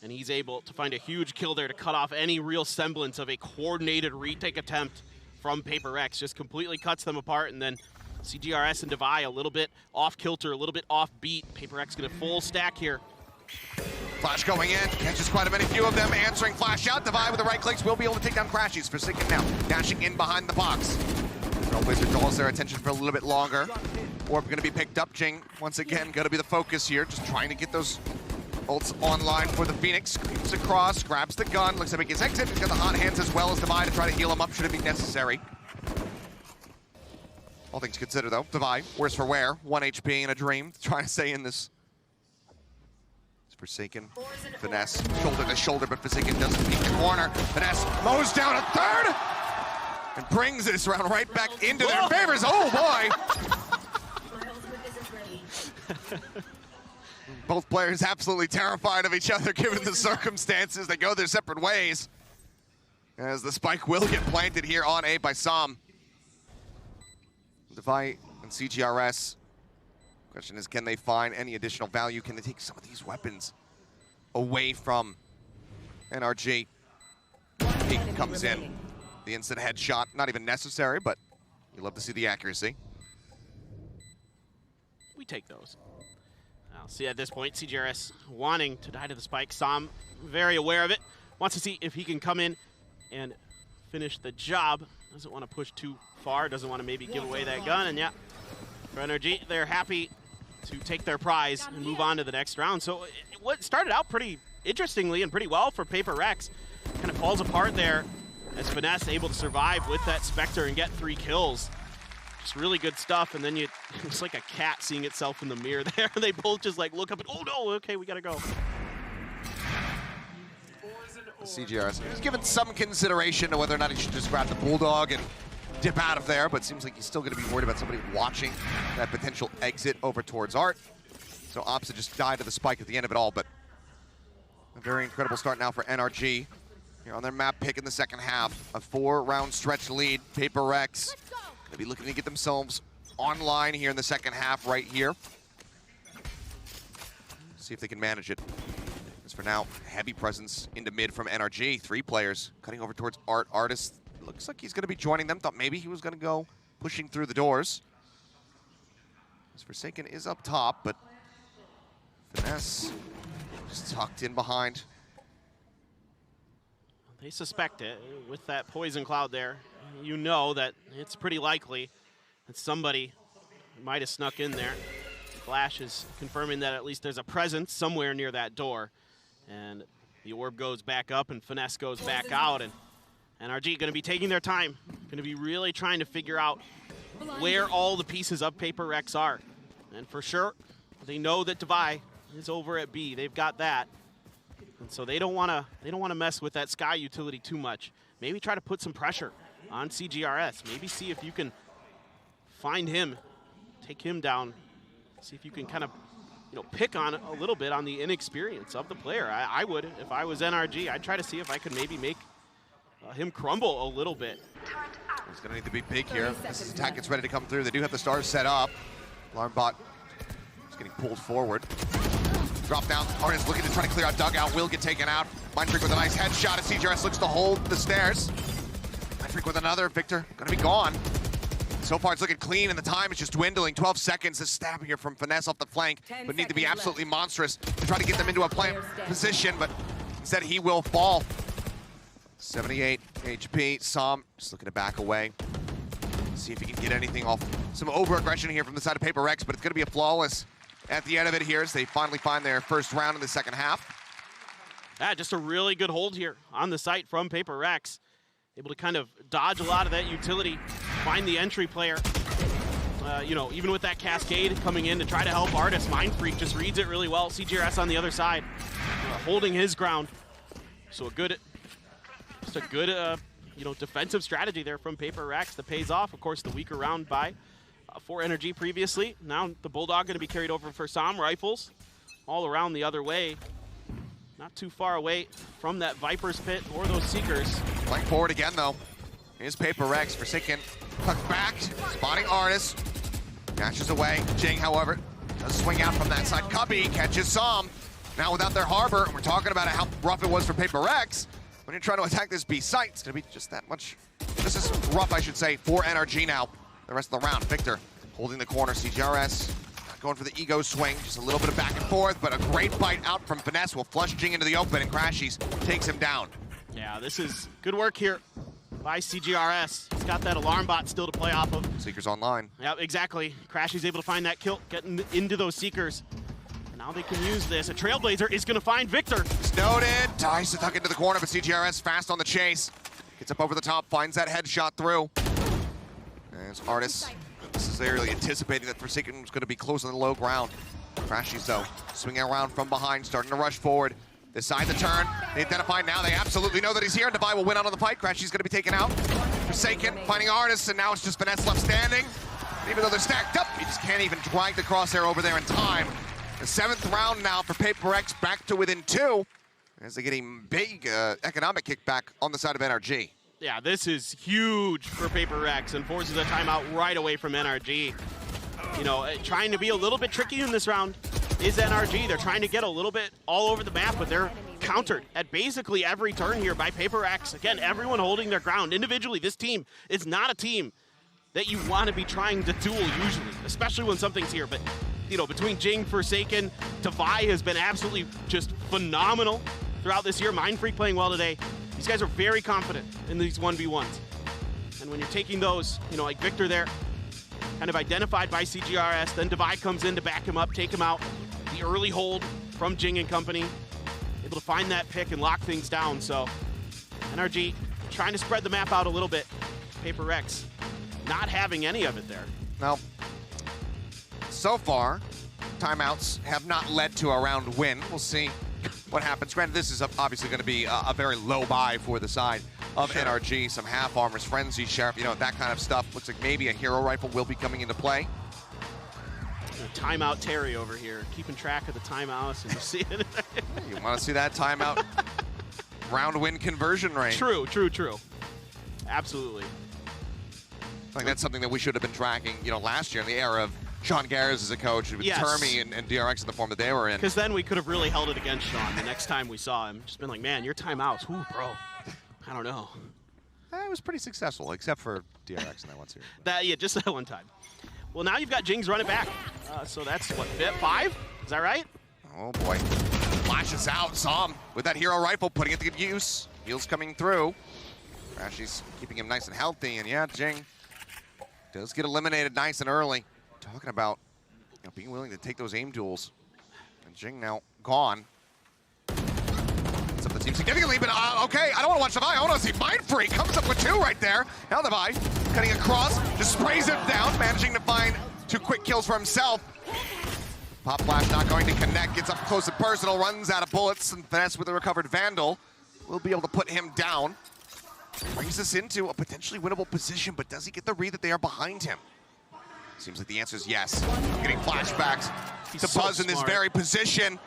And he's able to find a huge kill there to cut off any real semblance of a coordinated retake attempt from PRX. Just completely cuts them apart, and then CGRS and Divide a little bit off kilter, a little bit off beat. PRX gonna full stack here. Flash going in, catches quite a few of them, answering flash out. Divide with the right clicks will be able to take down Crashies. Forsaken now, dashing in behind the box. Trailblazer draws their attention for a little bit longer. Orb gonna be picked up. Jinggg, once again, gonna be the focus here, just trying to get those ults online for the Phoenix. Creeps across, grabs the gun, looks like he gets exit. He's got the hot hands as well as Divide to try to heal him up should it be necessary. All things considered though, Divide, worse for wear, 1 HP in a dream, trying to stay in this. Forsaken, Finesse, shoulder to shoulder, but Forsaken doesn't peek the corner. Finesse mows down a third and brings this round right back into their favors. Oh boy! Both players absolutely terrified of each other given the circumstances. They go their separate ways as the spike will get planted here on A by Som. Divide and CGRS. Question is, can they find any additional value? Can they take some of these weapons away from NRG? Peek comes in. The instant headshot, not even necessary, but you love to see the accuracy. We take those. I'll see at this point, CGRS wanting to die to the spike. Som, very aware of it, wants to see if he can come in and finish the job. Doesn't want to push too far, doesn't want to maybe give away that gun, and yeah, for NRG, they're happy to take their prize and move on to the next round. So what started out pretty interestingly and pretty well for PRX kind of falls apart there as Finesse able to survive with that Spectre and get 3 kills. It's really good stuff, and then it's like a cat seeing itself in the mirror there. They both just like look up and, oh no, okay, we gotta go. CGRS he's given some consideration to whether or not he should just grab the Bulldog and dip out of there, but it seems like he's still going to be worried about somebody watching that potential exit over towards Art. So Opposite just died to the spike at the end of it all, but a very incredible start now for NRG. Here on their map pick in the second half, a 4-round stretch lead. PRX going to be looking to get themselves online here in the second half right here. See if they can manage it. As for now, heavy presence into mid from NRG. 3 players cutting over towards Art. Artist looks like he's going to be joining them. Thought maybe he was going to go pushing through the doors. As Forsaken is up top, but Finesse just tucked in behind. They suspect it with that poison cloud there. You know that it's pretty likely that somebody might have snuck in there. Flash is confirming that at least there's a presence somewhere near that door. And the orb goes back up and Finesse goes back out. And NRG going to be taking their time. Going to be really trying to figure out where all the pieces of PRX are. And for sure, they know that Devi is over at B. They've got that. And so they don't want to mess with that Sky utility too much. Maybe try to put some pressure on CGRS. Maybe see if you can find him, take him down. See if you can kind of, pick on a little bit on the inexperience of the player. I would, if I was NRG, I'd try to see if I could maybe make him crumble a little bit. He's going to need to be big here. This attack gets ready to come through. They do have the stars set up. Alarm bot is getting pulled forward. Drop down. Artist looking to try to clear out dugout. Will get taken out. Mindfreak with a nice headshot as CGRS looks to hold the stairs. Mindfreak with another. Victor going to be gone. So far it's looking clean and the time is just dwindling. 12 seconds. This stab here from Finesse off the flank would need to be absolutely monstrous to try to get them into a plant position, but instead he will fall. 78 HP. Som just looking to back away. See if he can get anything off. Some over-aggression here from the side of PRX, but it's going to be a flawless at the end of it here as they finally find their first round in the second half. Yeah, just a really good hold here on the site from PRX. Able to kind of dodge a lot of that utility, find the entry player. Even with that cascade coming in to try to help Artist, Mindfreak just reads it really well. CGRS on the other side, holding his ground. So just a good, defensive strategy there from PRX that pays off. Of course, the weaker round by for NRG previously. Now the Bulldog going to be carried over for Som. Rifles all around the other way. Not too far away from that Viper's pit or those Seekers. Playing forward again, though. Here's PRX. Forsaken tucked back, spotting Artist. Dashes away. Jinggg, however, does swing out from that side. Cubby catches Som. Now without their harbor, we're talking about how rough it was for PRX. When you're trying to attack this B site, it's going to be just that much. This is rough, I should say, for NRG now. The rest of the round. Victor holding the corner. CGRS going for the ego swing. Just a little bit of back and forth, but a great fight out from Finesse will flush Jinggg into the open, and Crashies takes him down. Yeah, this is good work here by CGRS. He's got that alarm bot still to play off of. Seekers online. Yeah, exactly. Crashies able to find that kill, getting into those Seekers. And now they can use this. A Trailblazer is going to find Victor. Snowden tries to tuck into the corner, but CGRS fast on the chase. Gets up over the top, finds that headshot through. There's Artist. Necessarily anticipating that Forsaken was going to be close on the low ground. Crashies, though, swinging around from behind, starting to rush forward. Decide to turn. They identify now. They absolutely know that he's here. Devi will win out on the fight. Crashies going to be taken out. Forsaken finding Artist, and now it's just Finesse left standing. And even though they're stacked up, he just can't even drag the crosshair over there in time. The 7th round now for PRX, back to within 2, as they're getting big economic kickback on the side of NRG. Yeah, this is huge for PRX and forces a timeout right away from NRG. Trying to be a little bit tricky in this round is NRG. They're trying to get a little bit all over the map, but they're countered at basically every turn here by PRX. Again, everyone holding their ground. Individually, this team is not a team that you want to be trying to duel usually, especially when something's here. But, between Jinggg, Forsaken, Devi has been absolutely just phenomenal throughout this year. Mindfreak playing well today. These guys are very confident in these 1v1s. And when you're taking those, like Victor there, kind of identified by CGRS, then Devi comes in to back him up, take him out. The early hold from Jinggg and company, able to find that pick and lock things down. So NRG trying to spread the map out a little bit. PRX not having any of it there. Now, so far, timeouts have not led to a round win. We'll see what happens. Granted, this is obviously going to be a very low buy for the side of NRG. Some half armors, frenzy, sheriff, that kind of stuff. Looks like maybe a hero rifle will be coming into play. Timeout Terry over here, keeping track of the timeouts, and you see it. You want to see that timeout round win conversion rate? True. Absolutely. I think that's something that we should have been tracking, last year in the era of Sean Garris as a coach with Termy and DRX in the form that they were in. Because then we could have really held it against Sean the next time we saw him. Just been like, man, your timeouts, whoo, bro. I don't know. It was pretty successful, except for DRX in that one series. Yeah, just that one time. Well, now you've got Jinggg running back. So that's, what, 5? Is that right? Oh, boy. Flashes out. Saw him with that hero rifle, putting it to good use. Heals coming through. Rashi's keeping him nice and healthy. And, yeah, Jinggg does get eliminated nice and early. Talking about being willing to take those aim duels. And Jinggg now gone. It's up the team significantly, but okay, I don't want to watch Divide. I want to see Mindfreak. Comes up with 2 right there. Now Divide cutting across, just sprays him down, managing to find 2 quick kills for himself. Pop Flash not going to connect, gets up close and personal, runs out of bullets, and Finesse with a recovered Vandal will be able to put him down. Brings us into a potentially winnable position, but does he get the read that they are behind him? Seems like the answer is yes. Getting flashbacks to Buzz in this very position.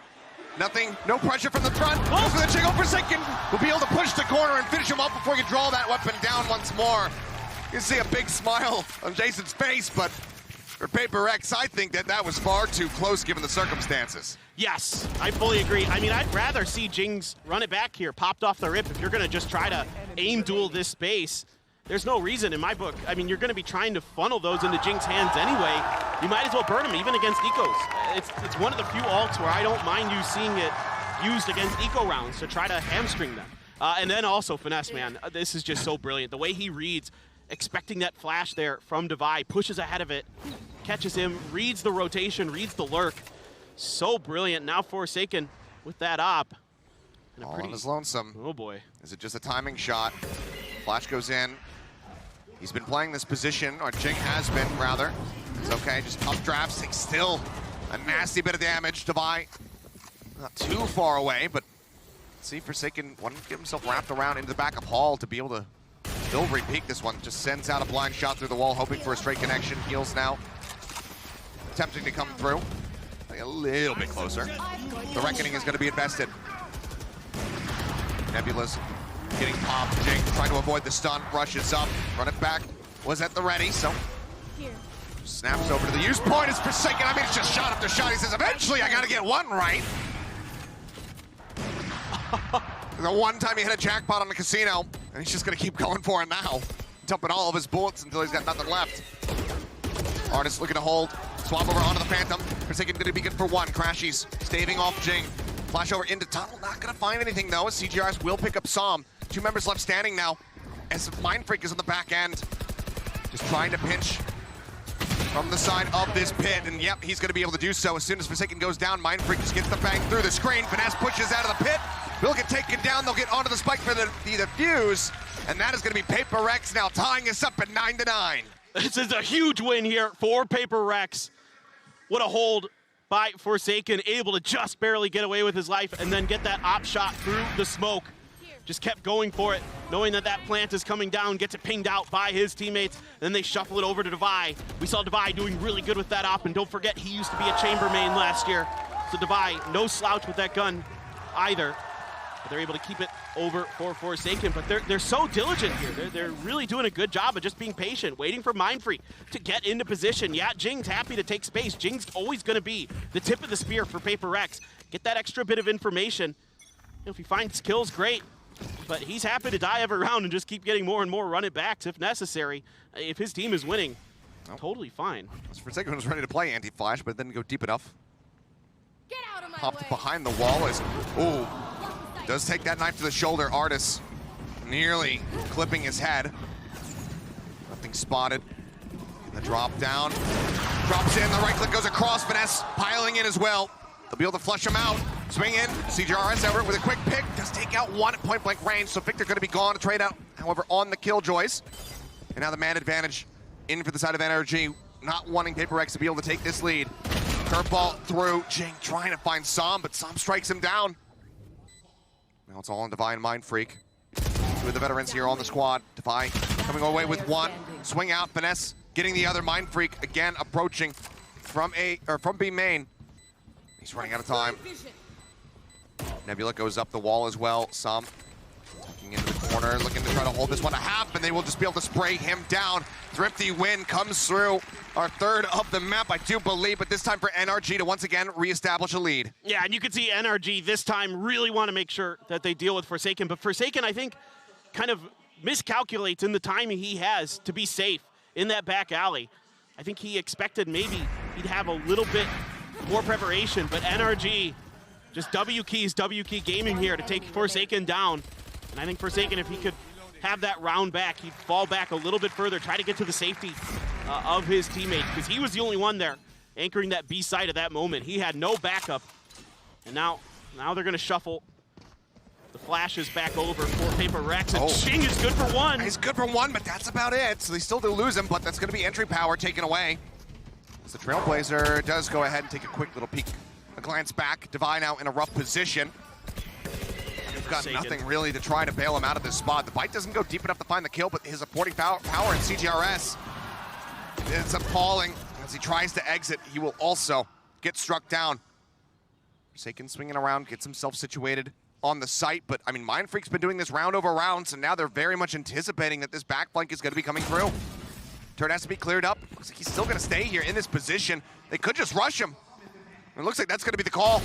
Nothing, no pressure from the front. Goes for the Jinggg Forsaken. Will be able to push the corner and finish him off before you draw that weapon down once more. You see a big smile on Jason's face, but for PRX, I think that was far too close given the circumstances. Yes, I fully agree. I mean, I'd rather see Jinggg run it back here, popped off the rip. If you're going to just try to aim duel this space, there's no reason in my book. I mean, you're going to be trying to funnel those into Jingg's hands anyway. You might as well burn them, even against ecos. It's one of the few ults where I don't mind you seeing it used against eco rounds to try to hamstring them. And then also Finesse, man. This is just so brilliant. The way he reads, expecting that flash there from Divide, pushes ahead of it, catches him, reads the rotation, reads the lurk. So brilliant. Now Forsaken with that op. All on his lonesome. Oh boy. Is it just a timing shot? Flash goes in. He's been playing this position, or Jinggg has been, rather. It's okay, just up drafts, takes still a nasty bit of damage. Divide not too far away, but see, Forsaken wanting to get himself wrapped around into the back of Hall to be able to still repeat this one. Just sends out a blind shot through the wall, hoping for a straight connection. Heals now. Attempting to come through. A little bit closer. The Reckoning is going to be invested. Nebula's getting popped. Jinggg trying to avoid the stun. Rushes up. Run it back. Was at the ready, so snaps over to the use point. It's Forsaken. I mean, it's just shot after shot. He says, eventually I got to get one right. The one time he hit a jackpot on the casino, and he's just going to keep going for it now. Dumping all of his bullets until he's got nothing left. Artist looking to hold. Swap over onto the Phantom. Forsaken going to be good for 1. Crashies staving off Jinggg. Flash over into tunnel. Not going to find anything, though, as CGRS will pick up Psalm. 2 members left standing now, as Mindfreak is on the back end. Just trying to pinch from the side of this pit, and yep, he's going to be able to do so. As soon as Forsaken goes down, Mindfreak just gets the bang through the screen. Finesse pushes out of the pit. Will get taken down. They'll get onto the spike for the defuse, and that is going to be PRX now tying us up at 9-9. This is a huge win here for PRX. What a hold by Forsaken, able to just barely get away with his life and then get that op shot through the smoke. Just kept going for it, knowing that that plant is coming down, gets it pinged out by his teammates, and then they shuffle it over to Divide. We saw Divide doing really good with that op, and don't forget, he used to be a chamber main last year. So Divide, no slouch with that gun either. But they're able to keep it over for Forsaken, but they're so diligent here. They're really doing a good job of just being patient, waiting for Mindfreak to get into position. Yeah, Jingg's happy to take space. Jingg's always going to be the tip of the spear for PRX. Get that extra bit of information. If he finds kills, great. But he's happy to die every round and just keep getting more and more run it backs if necessary. If his team is winning, totally fine. Forsaken was ready to play anti-flash, but didn't go deep enough. Get out of my Popped way. behind the wall as, ooh, does take that knife to the shoulder. Artis nearly clipping his head. Nothing spotted. The drop down. Drops in, the right click goes across. Finesse piling in as well. They'll be able to flush him out. Swing in. CGRS Everett with a quick pick. Does take out 1 at point blank range, so Victor going to be gone to trade out, however, on the Killjoys. And now the man advantage in for the side of NRG, not wanting PRX to be able to take this lead. Curveball through, Jinggg trying to find Som, but Som strikes him down. Now it's all on Divine Mind Freak. Two of the veterans here on the squad. Divine coming away with one. Swing out, finesse, getting the other Mind Freak again approaching from B main. He's running out of time. Nebula goes up the wall as well. Som tucking into the corner, looking to try to hold this one to half, and they will just be able to spray him down. Thrifty win comes through. Our third of the map, I do believe, but this time for NRG to once again reestablish a lead. Yeah, and you can see NRG this time really want to make sure that they deal with Forsaken, but Forsaken, I think, kind of miscalculates in the time he has to be safe in that back alley. I think he expected maybe he'd have a little bit more preparation, but NRG just W key gaming here to take Forsaken down. And I think Forsaken, if he could have that round back, he'd fall back a little bit further, try to get to the safety of his teammate, because he was the only one there anchoring that B side at that moment. He had no backup. And now they're going to shuffle the flashes back over for PRX, and Jinggg is good for one. He's good for one, but that's about it. So they still do lose him, but that's going to be entry power taken away. As the Trailblazer does go ahead and take a quick little peek, a glance back. Divine out in a rough position. We've got nothing really to try to bail him out of this spot. The bite doesn't go deep enough to find the kill, but his supporting power in CGRS is appalling. As he tries to exit, he will also get struck down. Forsaken swinging around, gets himself situated on the site, but I mean, Mind Freak's been doing this round over round, so now they're very much anticipating that this back flank is going to be coming through. Turret has to be cleared up. Looks like he's still going to stay here in this position. They could just rush him. It looks like that's going to be the call.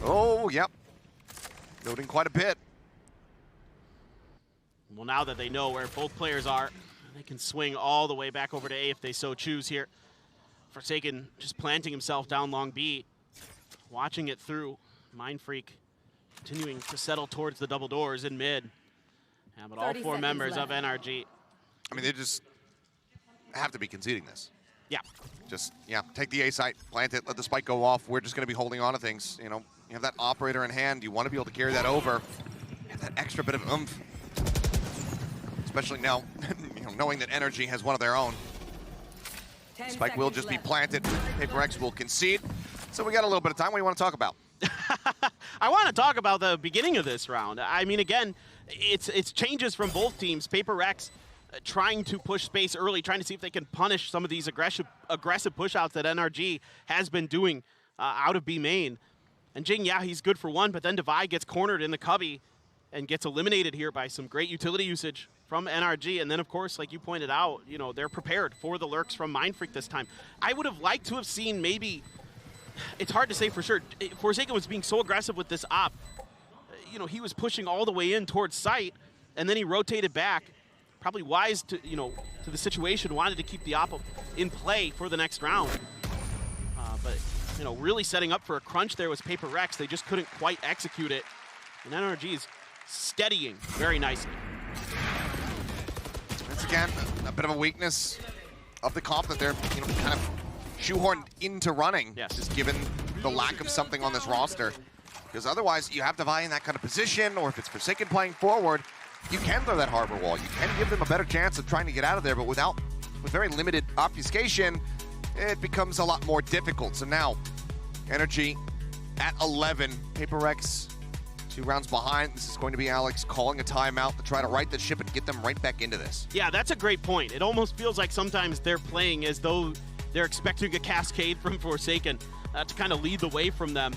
Oh, yep. Loading quite a bit. Well, now that they know where both players are, they can swing all the way back over to A if they so choose here. Forsaken just planting himself down long B, watching it through. Mind Freak continuing to settle towards the double doors in mid. Yeah, but all four members of NRG. I mean, they just have to be conceding this. Yeah. Just, take the A site, plant it, let the spike go off. We're just going to be holding on to things. You know, you have that operator in hand. You want to be able to carry that over. You have that extra bit of oomph. Especially now, knowing that NRG has one of their own. Spike will just be planted. PRX will concede. So we got a little bit of time. What do you want to talk about? I want to talk about the beginning of this round. I mean, again, it's changes from both teams. PRX trying to push space early, trying to see if they can punish some of these aggressive push-outs that NRG has been doing out of B main. And Jinggg, he's good for one, but then Divide gets cornered in the cubby and gets eliminated here by some great utility usage from NRG. And then, of course, like you pointed out, they're prepared for the lurks from Mind Freak this time. I would have liked to have seen maybe, it's hard to say for sure, Forsaken was being so aggressive with this op. He was pushing all the way in towards site, and then he rotated back. Probably wise to, to the situation, wanted to keep the op in play for the next round. But, really setting up for a crunch there was PRX. They just couldn't quite execute it. And NRG is steadying very nicely. Once again, a bit of a weakness of the comp that they're, kind of shoehorned into running. Yes. Just given the lack of something on this roster. Because otherwise, you have Divide in that kind of position, or if it's Forsaken playing forward, you can throw that harbor wall. You can give them a better chance of trying to get out of there, but with very limited obfuscation, it becomes a lot more difficult. So now, NRG at 11, PRX 2 rounds behind. This is going to be Alex calling a timeout to try to right the ship and get them right back into this. Yeah, that's a great point. It almost feels like sometimes they're playing as though they're expecting a cascade from Forsaken to kind of lead the way from them.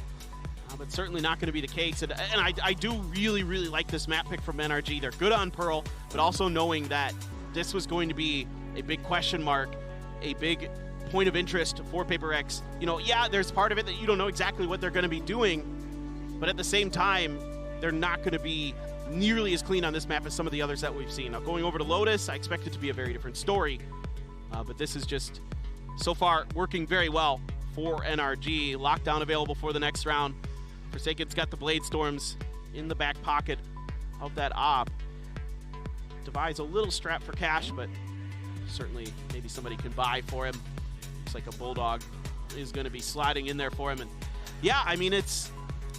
But certainly not going to be the case. And I do really, really like this map pick from NRG. They're good on Pearl, but also knowing that this was going to be a big question mark, a big point of interest for PRX. There's part of it that you don't know exactly what they're going to be doing, but at the same time, they're not going to be nearly as clean on this map as some of the others that we've seen. Now, going over to Lotus, I expect it to be a very different story, but this is just, so far, working very well for NRG. Lockdown available for the next round. Forsaken's got the Blade Storms in the back pocket of that op. Divide's a little strapped for cash, but certainly maybe somebody can buy for him. Looks like a Bulldog is going to be sliding in there for him. And yeah, I mean, it's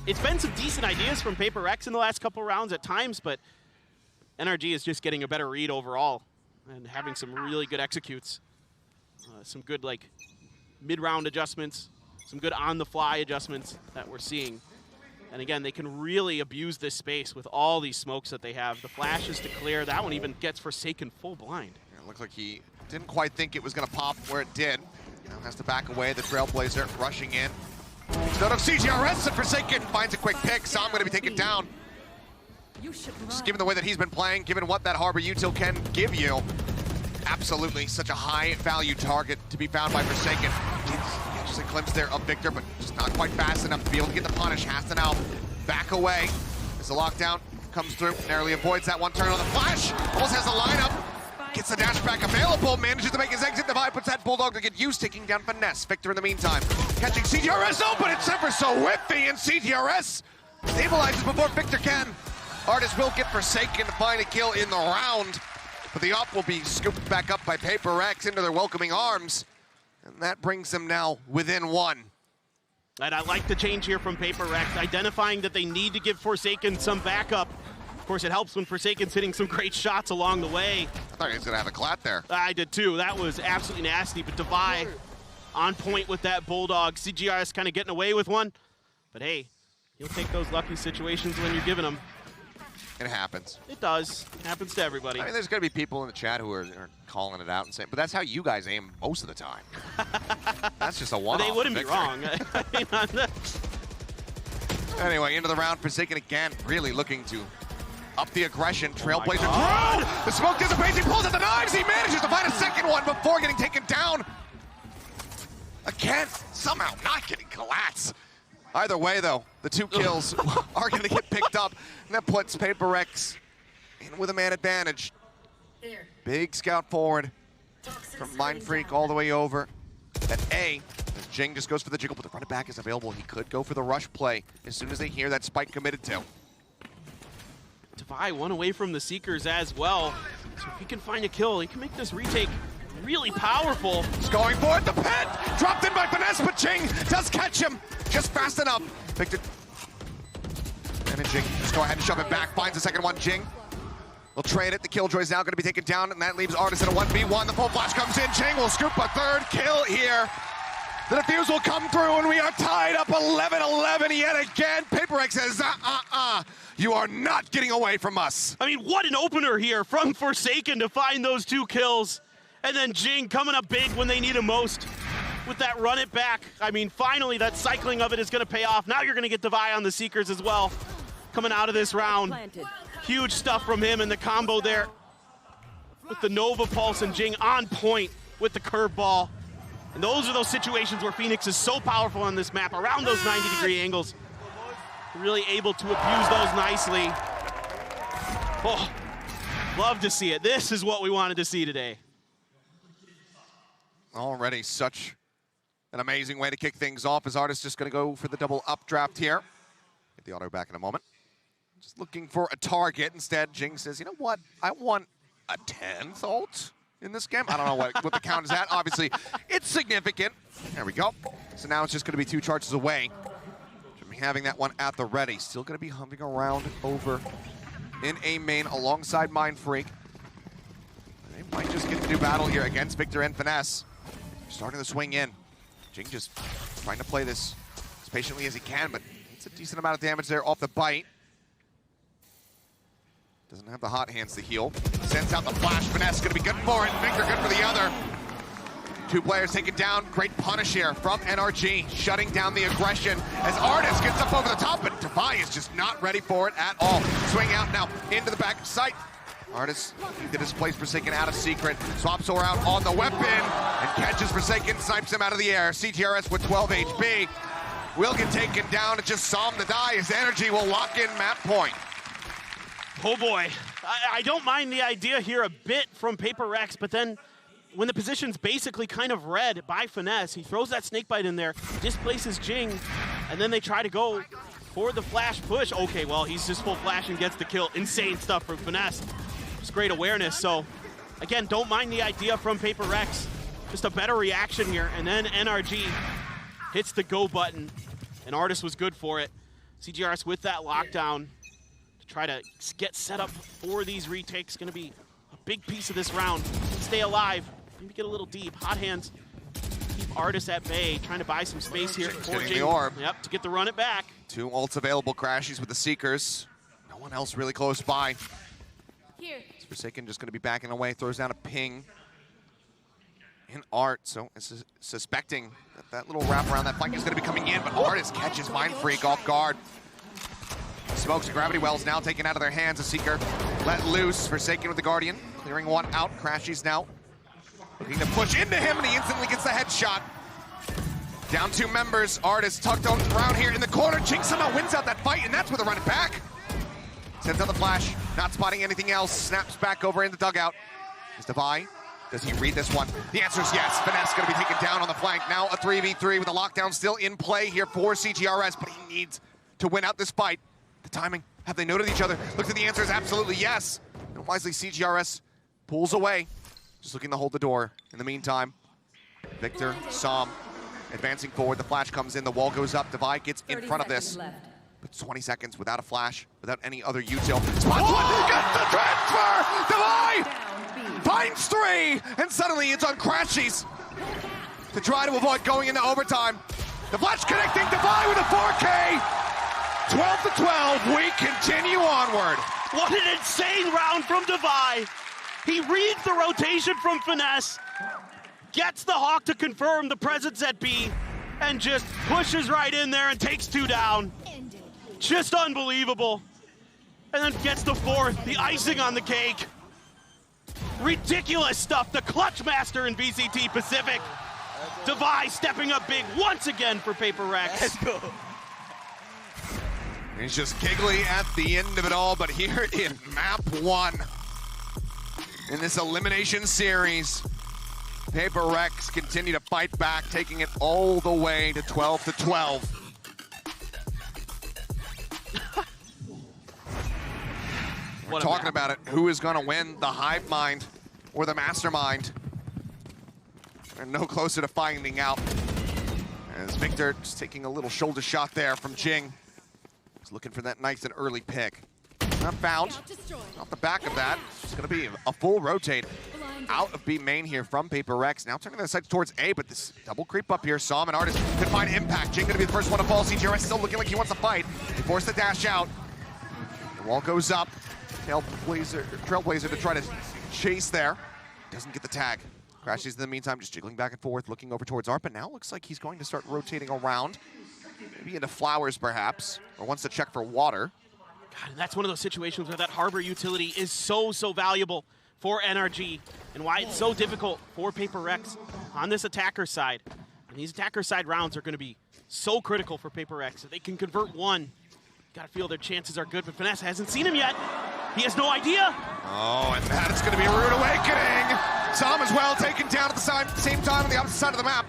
been some decent ideas from PRX in the last couple rounds at times, but NRG is just getting a better read overall and having some really good executes. Some good like mid-round adjustments, some good on-the-fly adjustments that we're seeing. And again, they can really abuse this space with all these smokes that they have. The flash is to clear. That one even gets Forsaken full blind. Yeah, it looked like he didn't quite think it was going to pop where it did. Now has to back away. The Trailblazer rushing in. Instead of CGRS, and Forsaken finds a quick pick. Sam going to be taken down. Just given the way that he's been playing, given what that Harbor util can give you, absolutely such a high-value target to be found by Forsaken. Just a glimpse there of Victor, but just not quite fast enough to be able to get the punish. Has to now back away as the lockdown comes through. Narrowly avoids that one turn on the flash. Almost has the lineup. Gets the dash back available. Manages to make his exit. Divide puts that Bulldog to get used, taking down Finesse. Victor in the meantime. Catching CTRS open. It's ever so whiffy, and CTRS stabilizes before Victor can. Artis will get Forsaken to find a kill in the round, but the op will be scooped back up by PRX into their welcoming arms. And that brings them now within one. And I like the change here from PRX, identifying that they need to give Forsaken some backup. Of course, it helps when Forsaken's hitting some great shots along the way. I thought he was gonna have a clat there. I did too. That was absolutely nasty, but Devi on point with that Bulldog. CGRS kind of getting away with one, but hey, you'll take those lucky situations when you're giving them. It happens. It does. It happens to everybody. I mean, there's gonna be people in the chat who are calling it out and saying, but that's how you guys aim most of the time. That's just a one-off. They wouldn't be wrong. Anyway, into the round, Forsaken again, really looking to up the aggression. Trailblazer through! The smoke dissipates, he pulls at the knives, he manages to find a second one before getting taken down. Again, somehow not getting collapsed. Either way, though, the 2 kills are going to get picked up, and that puts PRX in with a man advantage. Big scout forward from Mind Freak all the way over at A. As Jinggg just goes for the jiggle, but the run it back is available. He could go for the rush play as soon as they hear that spike committed to. Devi one away from the Seekers as well. So if he can find a kill, he can make this retake really powerful. He's going for it, the pit! Dropped in by Finesse, but Jinggg does catch him just fast enough. Victor, and then Jinggg just go ahead and shove it back, finds the second one. Jinggg will trade it. The Killjoy's now going to be taken down, and that leaves Artis in a 1v1. The full flash comes in. Jinggg will scoop a third kill here. The defuse will come through, and we are tied up 11-11 yet again. PRX says, you are not getting away from us. I mean, what an opener here from Forsaken to find those 2 kills. And then Jinggg coming up big when they need him most with that run it back. I mean, finally, that cycling of it is going to pay off. Now you're going to get Devi on the Seekers as well coming out of this round. Huge stuff from him, and the combo there with the Nova Pulse and Jinggg on point with the curveball. And those are those situations where Phoenix is so powerful on this map, around those 90-degree angles. Really able to abuse those nicely. Oh, love to see it. This is what we wanted to see today. Already such an amazing way to kick things off, as Artis just going to go for the double updraft here. Get the auto back in a moment. Just looking for a target. Instead, Jinggg says, you know what? I want a 10th ult in this game. I don't know what the count is at. Obviously, it's significant. There we go. So now it's just going to be 2 charges away from having that one at the ready. Still going to be humping around over in A main alongside Mind Freak. They might just get to do battle here against Victor and Finesse. Starting to swing in. Jinggg just trying to play this as patiently as he can, but it's a decent amount of damage there off the bite. Doesn't have the hot hands to heal. Sends out the flash. Finesse gonna be good for it. Victor good for the other. 2 players taken down. Great punish here from NRG, shutting down the aggression as Artis gets up over the top, but Devi is just not ready for it at all. Swing out now into the back sight. Artis did displace Forsaken out of Secret. Swaps her out on the weapon and catches Forsaken, snipes him out of the air. CTRS with 12 HP. Will get taken down. It just saw him to die as NRG will lock in map point. Oh boy, I don't mind the idea here a bit from PRX, but then when the position's basically kind of red by Finesse, he throws that snakebite in there, displaces Jinggg, and then they try to go for the flash push. Okay, well, he's just full flash and gets the kill. Insane stuff from Finesse. Just great awareness. So, again, don't mind the idea from PRX. Just a better reaction here, and then NRG hits the go button, and Artis was good for it. CGRS with that lockdown. try to get set up for these retakes. Going to be a big piece of this round. Stay alive. Maybe get a little deep. Hot hands. Keep Artis at bay. Trying to buy some space here. Getting the orb. Yep, to get the run it back. 2 ults available. Crashies with the Seekers. No one else really close by. Here. Forsaken just going to be backing away. Throws down a ping in Art. So it's suspecting that that little wrap around that flank is going to be coming in. But Artis catches Mindfreak off guard. Smokes and Gravity Wells now taken out of their hands. A Seeker let loose. Forsaken with the Guardian. Clearing one out. Crashies now looking to push into him, and he instantly gets the headshot. Down 2 members. Artis tucked around here in the corner. Jinggg somehow wins out that fight, and that's where they run it back. Sends out the flash. Not spotting anything else. Snaps back over in the dugout. Is Devi? Does he read this one? The answer is yes. Finesse going to be taken down on the flank. Now a 3v3 with a lockdown still in play here for CGRS, but he needs to win out this fight. The timing, have they noted each other? Looks like the answer is absolutely yes. And wisely, CGRS pulls away, just looking to hold the door. In the meantime, Victor, Som, advancing forward. The flash comes in, the wall goes up. Devi gets in front of this. But 20 seconds without a flash, without any other util. Spots one, gets the transfer! Devi finds 3, and suddenly it's on Crashies to try to avoid going into overtime. The flash connecting, Devi with a 4K! 12 to 12, we continue onward. What an insane round from Devi. He reads the rotation from Finesse, gets the Hawk to confirm the presence at B, and just pushes right in there and takes 2 down. Just unbelievable. And then gets the 4th, the icing on the cake. Ridiculous stuff, the clutch master in VCT Pacific. Devi stepping up big once again for PRX. Let's go. He's just giggly at the end of it all, but here in map 1, in this elimination series, PRX continue to fight back, taking it all the way to 12 to 12. We're talking about it. Who is going to win, the hive mind or the mastermind? We're no closer to finding out. As Victor just taking a little shoulder shot there from Jinggg. He's looking for that nice and early pick. Not found. Off the back of that, it's going to be a full rotate out of B main here from PRX. Now turning their sights towards A, but this double creep up here. Som and Artis can find impact. Jinggg going to be the first one to fall. CGRS still looking like he wants to fight. He forced the dash out. The wall goes up. Trailblazer to try to chase there. Doesn't get the tag. Crashies in the meantime, just jiggling back and forth, looking over towards Art, but now looks like he's going to start rotating around. Maybe into flowers, perhaps, or wants to check for water. God, that's one of those situations where that harbor utility is so valuable for NRG, and why it's so difficult for PRX on this attacker side. And these attacker side rounds are going to be so critical for PRX. If they can convert one, gotta feel their chances are good, but Finesse hasn't seen him yet. He has no idea. Oh, and that is going to be a rude awakening. Som as well taken down at the same time on the opposite side of the map.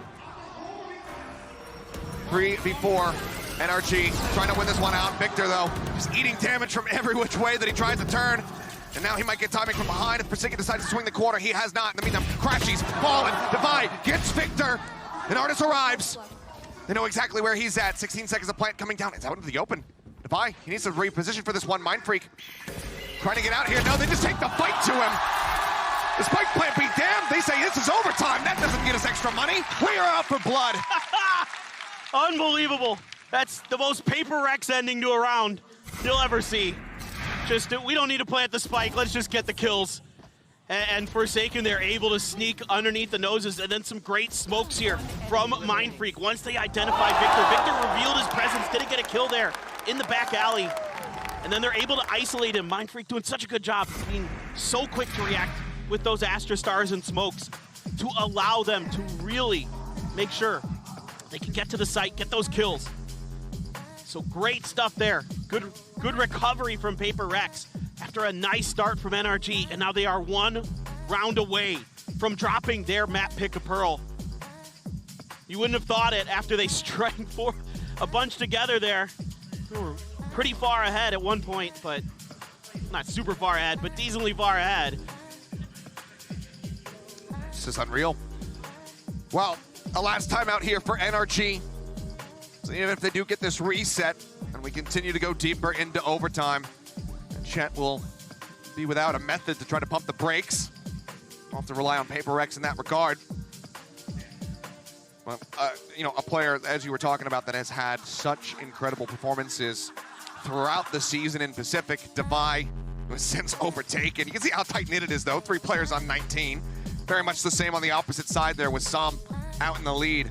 3v4, NRG trying to win this one out. Victor, though, just eating damage from every which way that he tries to turn. And now he might get timing from behind if Forsaken decides to swing the corner. He has not. In the meantime, Crashies, fallen, Devi gets Victor, and Artis arrives. They know exactly where he's at. 16 seconds of plant coming down. It's out into the open. Devi, he needs to reposition for this one. Mindfreak trying to get out here. No, they just take the fight to him. The spike plant be damned. They say this is overtime. That doesn't get us extra money. We are out for blood. Unbelievable. That's the most PRX ending to a round you'll ever see. Just, we don't need to plant the spike. Let's just get the kills. And Forsaken, they're able to sneak underneath the noses, and then some great smokes here from Mindfreak. Once they identify Victor revealed his presence, didn't get a kill there in the back alley. And then they're able to isolate him. Mindfreak doing such a good job being so quick to react with those Astra Stars and smokes to allow them to really make sure they can get to the site, get those kills. So great stuff there. Good recovery from PRX after a nice start from NRG, and now they are one round away from dropping their map pick of Pearl. You wouldn't have thought it after they strung for a bunch together there. They were pretty far ahead at one point, but not super far ahead, but decently far ahead. This is unreal. Well, a last time out here for NRG. So even if they do get this reset and we continue to go deeper into overtime, Chet will be without a method to try to pump the brakes. We'll have to rely on PRX in that regard. Well, you know, a player, as you were talking about, that has had such incredible performances throughout the season in Pacific. Devi was since overtaken. You can see how tight-knit it is, though. 3 players on 19. Very much the same on the opposite side there with Sam out in the lead.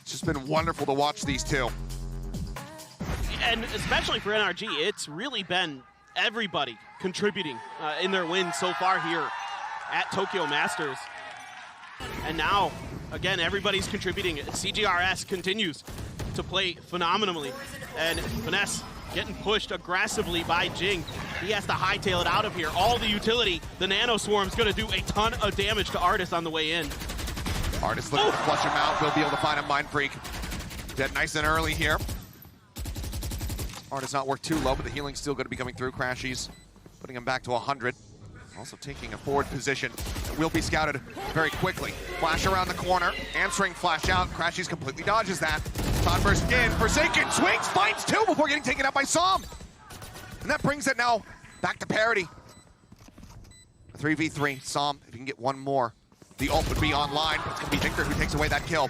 It's just been wonderful to watch these two. And especially for NRG, it's really been everybody contributing in their win so far here at Tokyo Masters. And now, again, everybody's contributing. CGRS continues to play phenomenally. And Finesse getting pushed aggressively by Jinggg. He has to hightail it out of here. All the utility, the Nano Swarm's gonna do a ton of damage to Artis on the way in. Artis looking to flush him out. We'll be able to find a Mind Freak. Dead nice and early here. Artis not worked too low, but the healing's still gonna be coming through. Crashies putting him back to 100. Also taking a forward position that will be scouted very quickly. Flash around the corner, answering flash out. Crashies completely dodges that. Cloudburst in, Forsaken swings, finds 2 before getting taken out by Som. And that brings it now back to parity. A 3v3, Som, if you can get one more, the ult would be online. It's gonna be Victor who takes away that kill.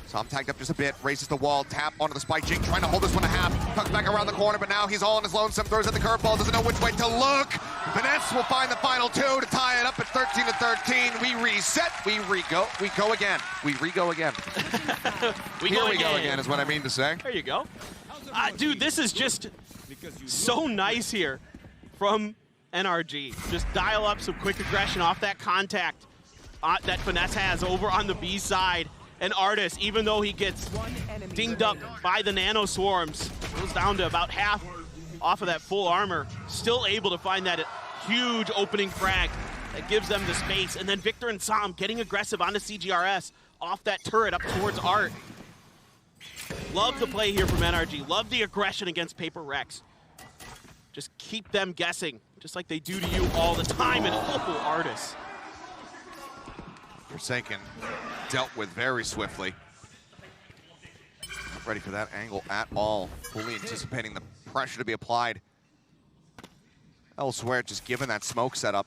Som tagged up just a bit, raises the wall, tap onto the spike. Jinggg trying to hold this one a half, tucks back around the corner, but now he's all on his lonesome, throws at the curveball, doesn't know which way to look. Finesse will find the final 2 to tie it up at 13-13. We reset, we go again. We re-go again. Here we go again is what I mean to say. There you go. Dude, this is just so nice here from NRG. Just dial up some quick aggression off that contact that Finesse has over on the B side. And Artis, even though he gets dinged up by the Nano Swarms, goes down to about half off of that full armor, still able to find that huge opening frag that gives them the space. And then Victor and Sam getting aggressive onto CGRS off that turret up towards Art. Love the play here from NRG. Love the aggression against PRX. Just keep them guessing, just like they do to you all the time. And Artis. Forsaken dealt with very swiftly. Not ready for that angle at all. Fully anticipating the pressure to be applied elsewhere, just given that smoke setup.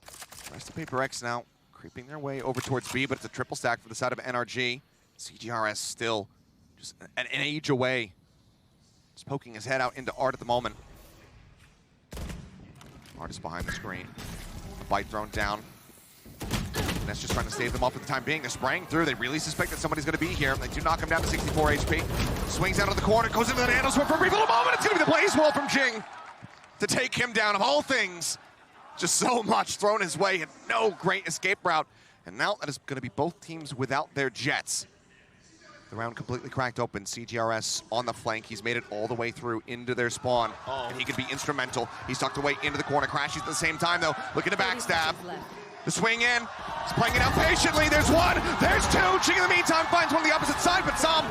The rest of PRX now creeping their way over towards B, but it's a triple stack for the side of NRG. CGRS still just an age away. Just poking his head out into Art at the moment. Art is behind the screen. Bite thrown down. That's just trying to save them off for the time being. They're spraying through. They really suspect that somebody's going to be here. They do knock him down to 64 HP. Swings out of the corner, goes into the Nano Swarm for a brief little moment. It's going to be the blaze wall from Jinggg to take him down. Of all things, just so much thrown his way and no great escape route. And now that is going to be both teams without their jets. The round completely cracked open. CGRS on the flank. He's made it all the way through into their spawn. And he could be instrumental. He's tucked away into the corner. Crashes at the same time, though. Looking to backstab. The swing in, he's playing it out patiently. There's 1, there's 2. Jinggg in the meantime finds one on the opposite side, but Sam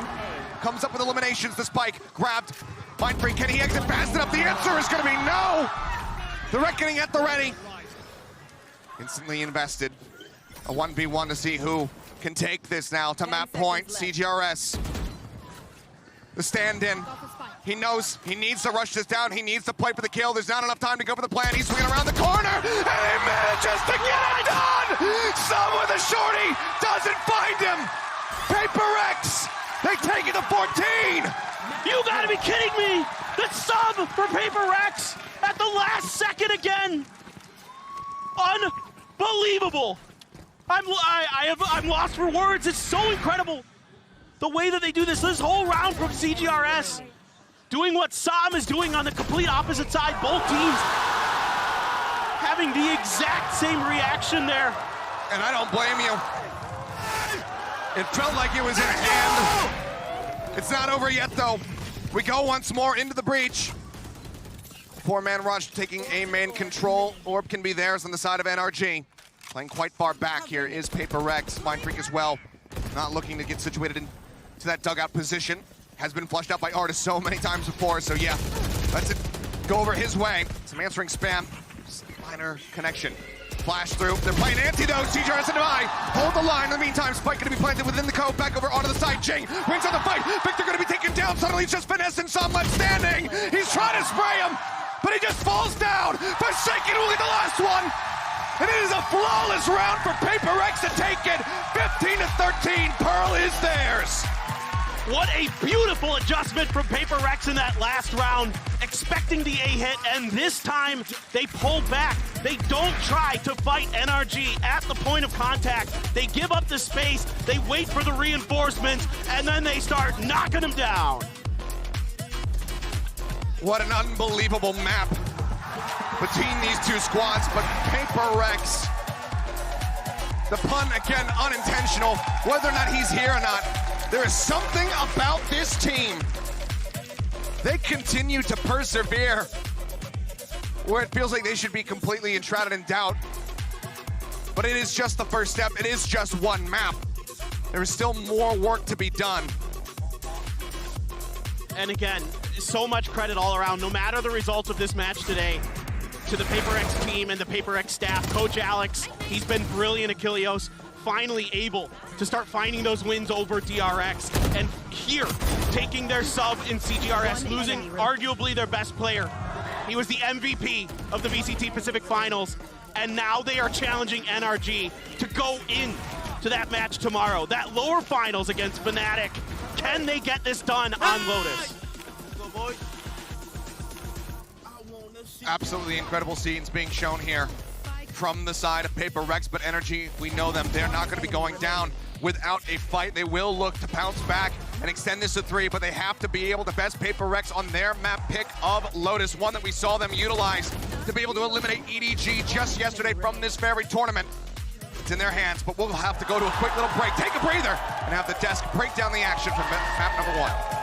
comes up with eliminations. The spike grabbed. Mind Freak, can he exit fast enough? The answer is gonna be no. The reckoning at the ready. Instantly invested. A 1v1 to see who can take this now to map point. CGRS, the stand-in. He knows he needs to rush this down. He needs to play for the kill. There's not enough time to go for the plan. He's swinging around the corner, and he manages to get it done! Some with a shorty doesn't find him! PRX, they take it to 14! You gotta be kidding me! The sub for PRX at the last second again! Unbelievable! I'm lost for words. It's so incredible. The way that they do this whole round from CGRS. Doing what Sam is doing on the complete opposite side. Both teams having the exact same reaction there. And I don't blame you. It felt like it was in hand. It's not over yet, though. We go once more into the breach. 4-man rush taking A main control. Orb can be theirs on the side of NRG. Playing quite far back here is PRX. Mind Freak as well. Not looking to get situated into that dugout position. Has been flushed out by Artis so many times before, so yeah, let's it go over his way. Some answering spam, just minor connection. Flash through, they're playing antidote, CGRS and Devi. Hold the line, in the meantime, Spike gonna be planted within the cove, back over onto the side, Jinggg wins on the fight, Victor gonna be taken down, suddenly it's just Finesse and Sam left standing. He's trying to spray him, but he just falls down. Forsaken will get the last one. And it is a flawless round for PRX to take it. 15-13, Pearl is theirs. What a beautiful adjustment from PRX in that last round, expecting the A hit, and this time they pulled back. They don't try to fight NRG at the point of contact. They give up the space, they wait for the reinforcements, and then they start knocking them down. What an unbelievable map between these two squads, but PRX, the pun again unintentional, whether or not he's here or not, there is something about this team. They continue to persevere where it feels like they should be completely enshrouded in doubt. But it is just the first step. It is just one map. There is still more work to be done. And again, so much credit all around, no matter the results of this match today, to the PRX team and the PRX staff. Coach Alex, he's been brilliant at Kilios, finally able to start finding those wins over DRX. And here, taking their sub in CGRS, losing arguably their best player. He was the MVP of the VCT Pacific Finals, and now they are challenging NRG to go in to that match tomorrow. That lower finals against Fnatic. Can they get this done on Lotus? Absolutely incredible scenes being shown here from the side of PRX, but NRG, we know them. They're not going to be going down without a fight. They will look to bounce back and extend this to 3, but they have to be able to best PRX on their map pick of Lotus, one that we saw them utilize to be able to eliminate EDG just yesterday from this very tournament. It's in their hands, but we'll have to go to a quick little break, take a breather, and have the desk break down the action from map number 1.